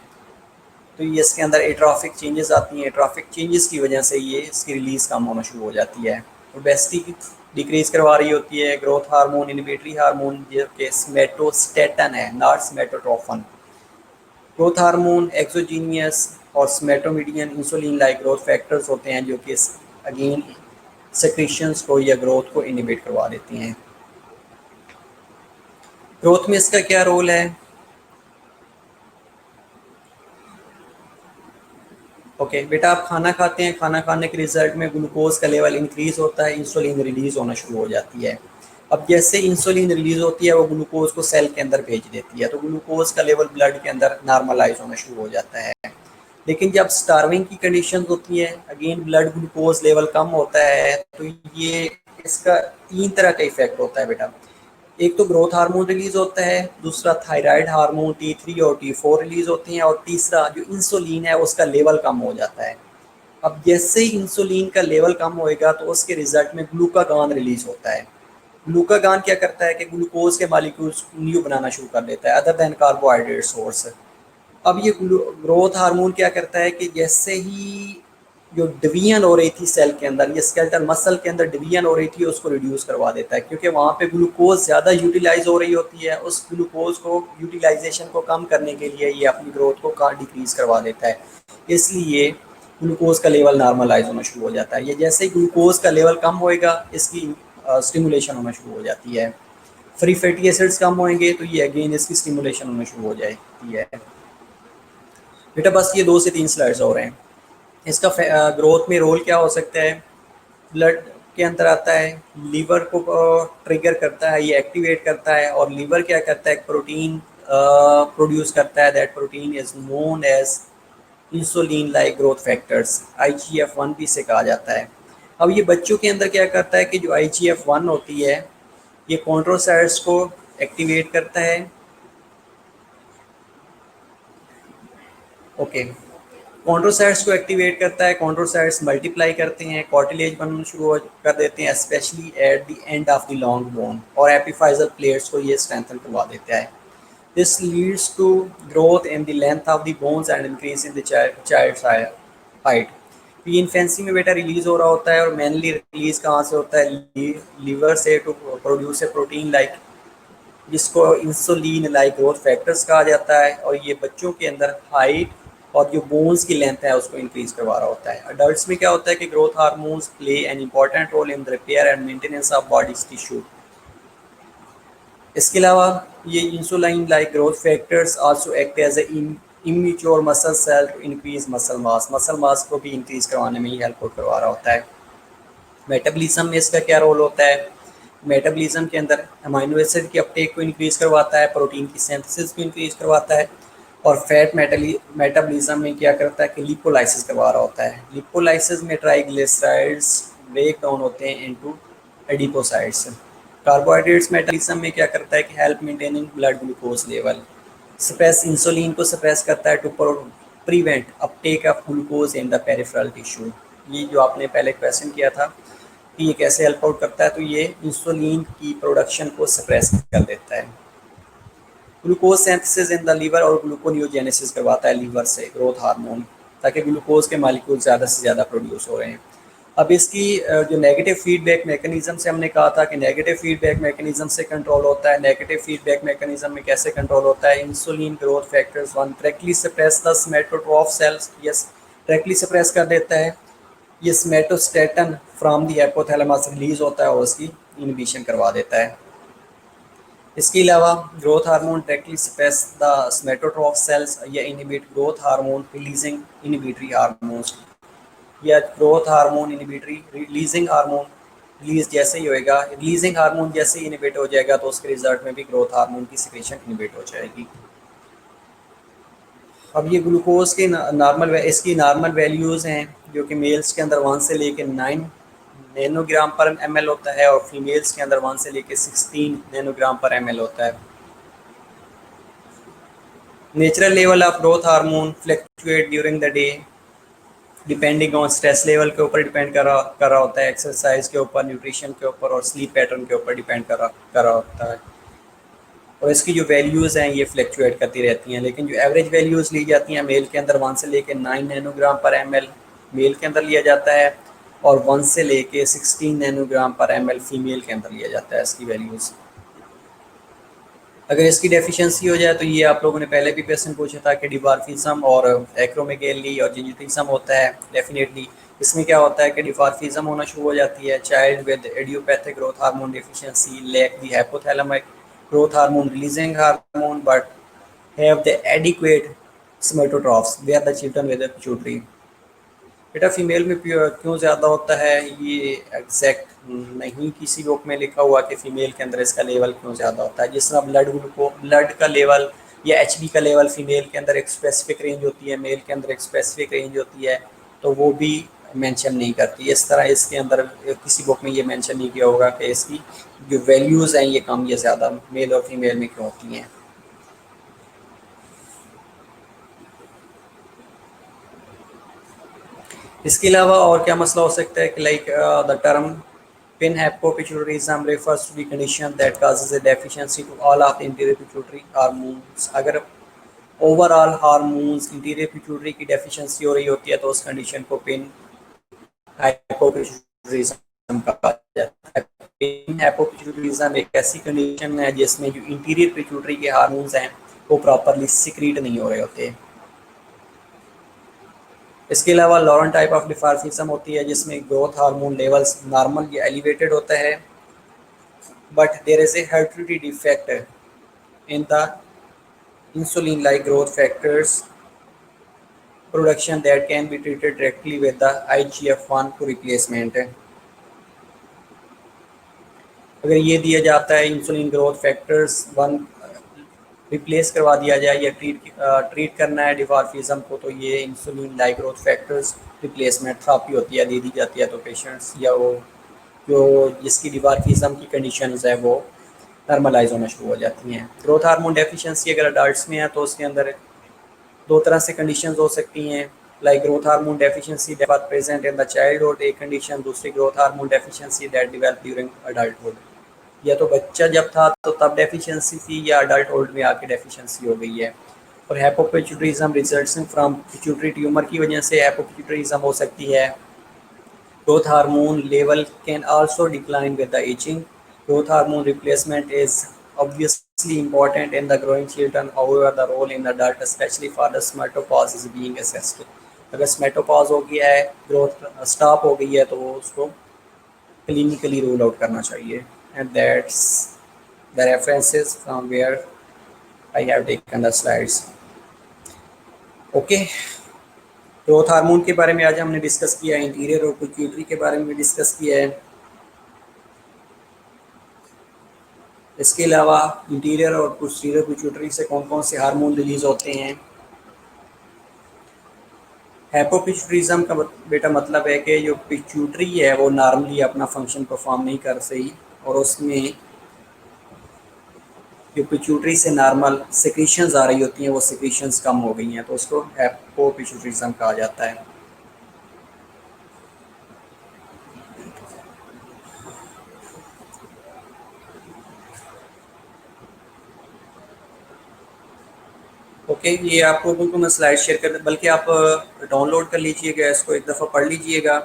A: तो ये इसके अंदर एट्रॉफिक चेंजेस आती हैं, एट्रॉफिक चेंजेस की वजह से ये इसकी रिलीज़ कम होना शुरू हो जाती है। ओबेसिटी डिक्रीज करवा रही होती है। ग्रोथ हार्मोन, इनिबिटरी हार्मोन जो कि स्मेटोस्टेटन है, नॉट स्मेटोट्रोफन। ग्रोथ हार्मोन एक्सोजीनियस और स्मेटोमीडियन इंसुलिन लाइक ग्रोथ फैक्टर्स होते हैं जो कि अगेन सेक्रेशंस को या ग्रोथ को इनिबिट करवा देती हैं। ग्रोथ में इसका क्या रोल है? ओके बेटा, आप खाना खाते हैं, खाना खाने के रिजल्ट में ग्लूकोज का लेवल इंक्रीज होता है, इंसुलिन रिलीज होना शुरू हो जाती है। अब जैसे इंसुलिन रिलीज होती है वो ग्लूकोज को सेल के अंदर भेज देती है, तो ग्लूकोज का लेवल ब्लड के अंदर नॉर्मलाइज होना शुरू हो जाता है। लेकिन जब स्टार्विंग की कंडीशन होती है, अगेन ब्लड ग्लूकोज लेवल कम होता है, तो ये इसका तीन तरह का इफेक्ट होता है बेटा। एक तो ग्रोथ हार्मोन रिलीज होता है, दूसरा थायराइड हार्मोन T3 और T4 रिलीज होते हैं, और तीसरा जो इंसुलिन है उसका लेवल कम हो जाता है। अब जैसे ही इंसुलिन का लेवल कम होएगा तो उसके रिजल्ट में ग्लूकागॉन रिलीज होता है। ग्लूकागॉन क्या करता है कि ग्लूकोज के मालिक्यूल्स न्यू बनाना शुरू कर देता है अदर देन कार्बोहाइड्रेट सोर्स। अब ये ग्रोथ हार्मोन क्या करता है कि जैसे ही जो डिवीजन हो रही थी सेल के अंदर, ये स्केलेटल मसल के अंदर डिवीजन हो रही थी, उसको रिड्यूस करवा देता है, क्योंकि वहाँ पे ग्लूकोज ज़्यादा यूटिलाइज हो रही होती है। उस ग्लूकोज को यूटिलाइजेशन को कम करने के लिए ये अपनी ग्रोथ को डिक्रीज करवा देता है, इसलिए ग्लूकोज का लेवल नॉर्मलाइज होना शुरू हो जाता है। ये जैसे ही ग्लूकोज का लेवल कम होएगा इसकी स्टिमुलेशन होना शुरू हो जाती है। फ्री फैटी एसिड्स कम होंगे तो ये अगेन इसकी स्टिमुलेशन होना शुरू हो जाती है। बेटा बस ये 2 से 3 स्लाइड्स हो रहे हैं। इसका ग्रोथ में रोल क्या हो सकता है? ब्लड के अंदर आता है, लीवर को ट्रिगर करता है, ये एक्टिवेट करता है, और लीवर क्या करता है, प्रोटीन प्रोड्यूस करता है। That protein is known as insulin like growth factors, IGF-1 भी इसे कहा जाता है। अब ये बच्चों के अंदर क्या करता है कि जो IGF-1 होती है ये कॉन्ट्रोसाइट्स को एक्टिवेट करता है। ओके, कॉन्ट्रोसाइट्स को एक्टिवेट करता है, कॉन्ट्रोसाइट्स मल्टीप्लाई करते हैं, कार्टिलेज बनना शुरू कर देते हैं, specially at the end of the long bone, और एपिफाइजल प्लेट्स को ये स्ट्रेंथन करवा देता है। This leads to growth in the length of the bones and increase in the child's height. ये इन्फेंसी में बेटा रिलीज हो रहा होता है, और मेनली रिलीज कहाँ से होता है? लीवर से to produce a protein like जिसको इंसुलिन लाइक ग्रोथ फैक्टर्स कहा जाता है, और ये बच्चों के अंदर हाइट और जो बोन्स की लेंथ है उसको इंक्रीज करवा रहा होता है। अडल्ट्स में क्या होता है कि growth hormones play an important role in the repair and maintenance of body's tissue. इसके अलावा ये insulin like growth factors also act as a immature muscle cell to increase muscle mass को भी इंक्रीज करवाने में ही हेल्प करवा रहा होता है। मेटाबॉलिज्म में इसका क्या रोल होता है? मेटाबॉलिज्म के अंदर अमाइनो एसिड की अपटेक को इंक्रीज करवाता है, प्रोटीन की सिंथेसिस को इंक्रीज करवाता है, और फैट मेटाबॉलिज्म में क्या करता है कि लिपोलाइसिस करवा रहा होता है। लिपोलाइसिस में ट्राइग्लिसराइड्स ब्रेक डाउन होते हैं इनटू एडिपोसाइड्स। कार्बोहाइड्रेट्स मेटाबॉलिज्म में क्या करता है कि help maintaining blood glucose level. Suppress insulin को सप्रेस करता है to prevent uptake of glucose in the peripheral tissue. ये जो आपने पहले क्वेश्चन किया था कि ये कैसे हेल्प आउट करता है, तो ये इंसुलिन की प्रोडक्शन को सप्रेस कर देता है। Glucose synthesis in the liver और ग्लूकोनियोजेनेसिस करवाता है लीवर से ग्रोथ हार्मोन, ताकि ग्लूकोज के मालिक्यूल ज़्यादा से ज़्यादा प्रोड्यूस हो रहे हैं। अब इसकी जो नेगेटिव फीडबैक मैकेनिज्म से हमने कहा था कि नेगेटिव फीडबैक मैकेनिज्म से कंट्रोल होता है। नेगेटिव फीडबैक मैकेनिज्म में कैसे कंट्रोल होता है? Insulin growth factors 1 directly suppress the somatotroph cells, yes directly suppress कर देता है। ये somatostatin from the hypothalamus release होता है और उसकी इनहिबिशन करवा देता है। इसके अलावा growth hormone directly suppress the somatotroph cells या inhibit growth hormone releasing inhibitory hormones, या growth hormone inhibitory releasing hormone release जैसे ही होएगा, रिलीजिंग हार्मोन जैसे ही इनहिबिट हो जाएगा तो उसके रिजल्ट में भी ग्रोथ हार्मोन की सिक्रेशन इनहिबिट हो जाएगी। अब ये ग्लूकोज के नॉर्मल इसकी नॉर्मल वैल्यूज़ हैं जो कि मेल्स के अंदर 1 से लेकर 9 नैनोग्राम पर ml होता है, और फीमेल्स के अंदर 1 से लेकर 16 नैनोग्राम पर ml होता है। Natural level of growth hormone fluctuate during the day depending on stress level के ऊपर डिपेंड कर रहा होता है, एक्सरसाइज के ऊपर, न्यूट्रिशन के ऊपर और स्लीप पैटर्न के ऊपर डिपेंड कर रहा होता है। और इसकी जो वैल्यूज़ हैं ये फ्लक्चुएट करती रहती हैं, लेकिन जो एवरेज वैल्यूज़ ली जाती हैं मेल के अंदर 1 से लेकर 9 नैनोग्राम पर ml मेल के अंदर लिया जाता है, और 1 से लेकर 16 नैनोग्राम पर ml फीमेल के अंदर लिया जाता है इसकी वैल्यूज़। अगर इसकी डेफिशिएंसी हो जाए तो ये आप लोगों ने पहले भी क्वेश्चन पूछा था कि डिवार्फिज्म और एक्रोमेगेली और जिंजिटिज्म होता है। डेफिनेटली इसमें क्या होता है कि डिवार्फिज्म होना शुरू हो जाती है। Child with idiopathic growth hormone deficiency lack the hypothalamic growth hormone releasing hormone but have the adequate somatotrophs where the children with the pituitary। बेटा फीमेल में क्यों ज़्यादा होता है ये एग्जैक्ट नहीं किसी बुक में लिखा हुआ कि फ़ीमेल के अंदर इसका लेवल क्यों ज़्यादा होता है। जिस तरह ब्लड का लेवल या एचबी का लेवल फीमेल के अंदर एक स्पेसिफिक रेंज होती है, मेल के अंदर एक स्पेसिफिक रेंज होती है, तो वो भी मेंशन नहीं करती। इस तरह इसके अंदर किसी बुक में ये मेंशन नहीं किया होगा कि इसकी जो वैल्यूज़ हैं ये कम या ज़्यादा मेल और फीमेल में क्यों होती हैं। इसके अलावा और क्या मसला हो सकता है कि like the term pinhapopituitarism refers to the condition that causes a deficiency to all of the anterior pituitary hormones। अगर ओवरऑल हार्मोन्स इंटीरियर पिट्यूटरी की डेफिशिएंसी हो रही होती है तो उस कंडीशन को पिन हाइपोपिट्यूटरिज्म कहा जाता है। पिन हाइपोपिट्यूटरिज्म एक ऐसी कंडीशन है जिसमें जो इंटीरियर पिट्यूटरी के हार्मोन्स हैं वो प्रॉपरली सिक्रीट नहीं हो रहे होते। इसके अलावा लॉरेंट टाइप ऑफ डिफार्फिज्म होती है जिसमें ग्रोथ हार्मोन लेवल्स नॉर्मल या एलिवेटेड होता है, but there is a hereditary defect in the insulin like growth factors production that can be treated directly with the IGF-1 to replacement। अगर ये दिया जाता है इंसुलिन ग्रोथ फैक्टर्स 1 रिप्लेस करवा दिया जाए या ट्रीट करना है डिवार्फिज्म को, तो ये insulin like growth factors replacement therapy होती है, दे दी जाती है तो पेशेंट्स या वो जो जिसकी डिवार्फिज्म की कंडीशंस है वो नॉर्मलाइज होना शुरू हो जाती हैं। ग्रोथ हार्मोन डेफिशिएंसी अगर अडल्ट्स में है तो उसके अंदर 2 तरह से कंडीशंस हो सकती हैं, like growth hormone deficiency that was present in the childhood एक कंडीशन, दूसरी growth hormone deficiency that developed during adulthood. या तो बच्चा जब था तो तब डेफिशिएंसी थी या अडल्टहुड में आके डेफिशिएंसी हो गई है। और hypopituitarism resulting from pituitary tumour की वजह से हाइपोपिट्यूटरिज्म हो सकती है। Growth hormone level can also decline with the aging। Growth hormone replacement is obviously important in the growing children. However, the role in the adult, especially for the spermatopause, is being assessed. अगर स्मेटोपॉज हो गया है, growth stop हो गई है, तो वो उसको क्लिनिकली रूल आउट करना चाहिए. And that's the references from where I have taken the slides. Okay, growth hormone के बारे में आज हमने डिस्कस किया है, इंटीरियर और पिट्यूटरी के बारे में डिस्कस किया है. इसके अलावा इंटीरियर और पोस्टीरियर पिट्यूटरी से कौन कौन से हार्मोन रिलीज होते हैं. हाइपोपिट्यूटरिज्म का बेटा मतलब है कि जो पिट्यूटरी है वो नॉर्मली अपना फंक्शन परफॉर्म नहीं कर सही, और उसमें जो पिट्यूटरी से नॉर्मल सिक्रीशंस आ रही होती हैं वो सिक्रीशंस कम हो गई हैं, तो उसको हाइपोपिट्यूटरिज्म कहा जाता है. ओके, ये आपको बिल्कुल मैं स्लाइड शेयर कर, बल्कि आप डाउनलोड कर लीजिएगा, इसको एक दफ़ा पढ़ लीजिएगा.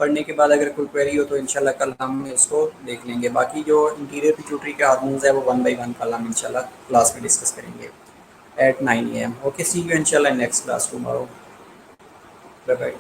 A: पढ़ने के बाद अगर कोई क्वेरी हो तो इंशाल्लाह कल हम इसको देख लेंगे. बाकी जो इंटीरियर पिट्यूटरी के हार्मोन्स है वो 1 by 1 कल हम इंशाल्लाह क्लास में डिस्कस करेंगे at 9 AM. Okay, see you इंशाल्लाह next class tomorrow. Bye bye.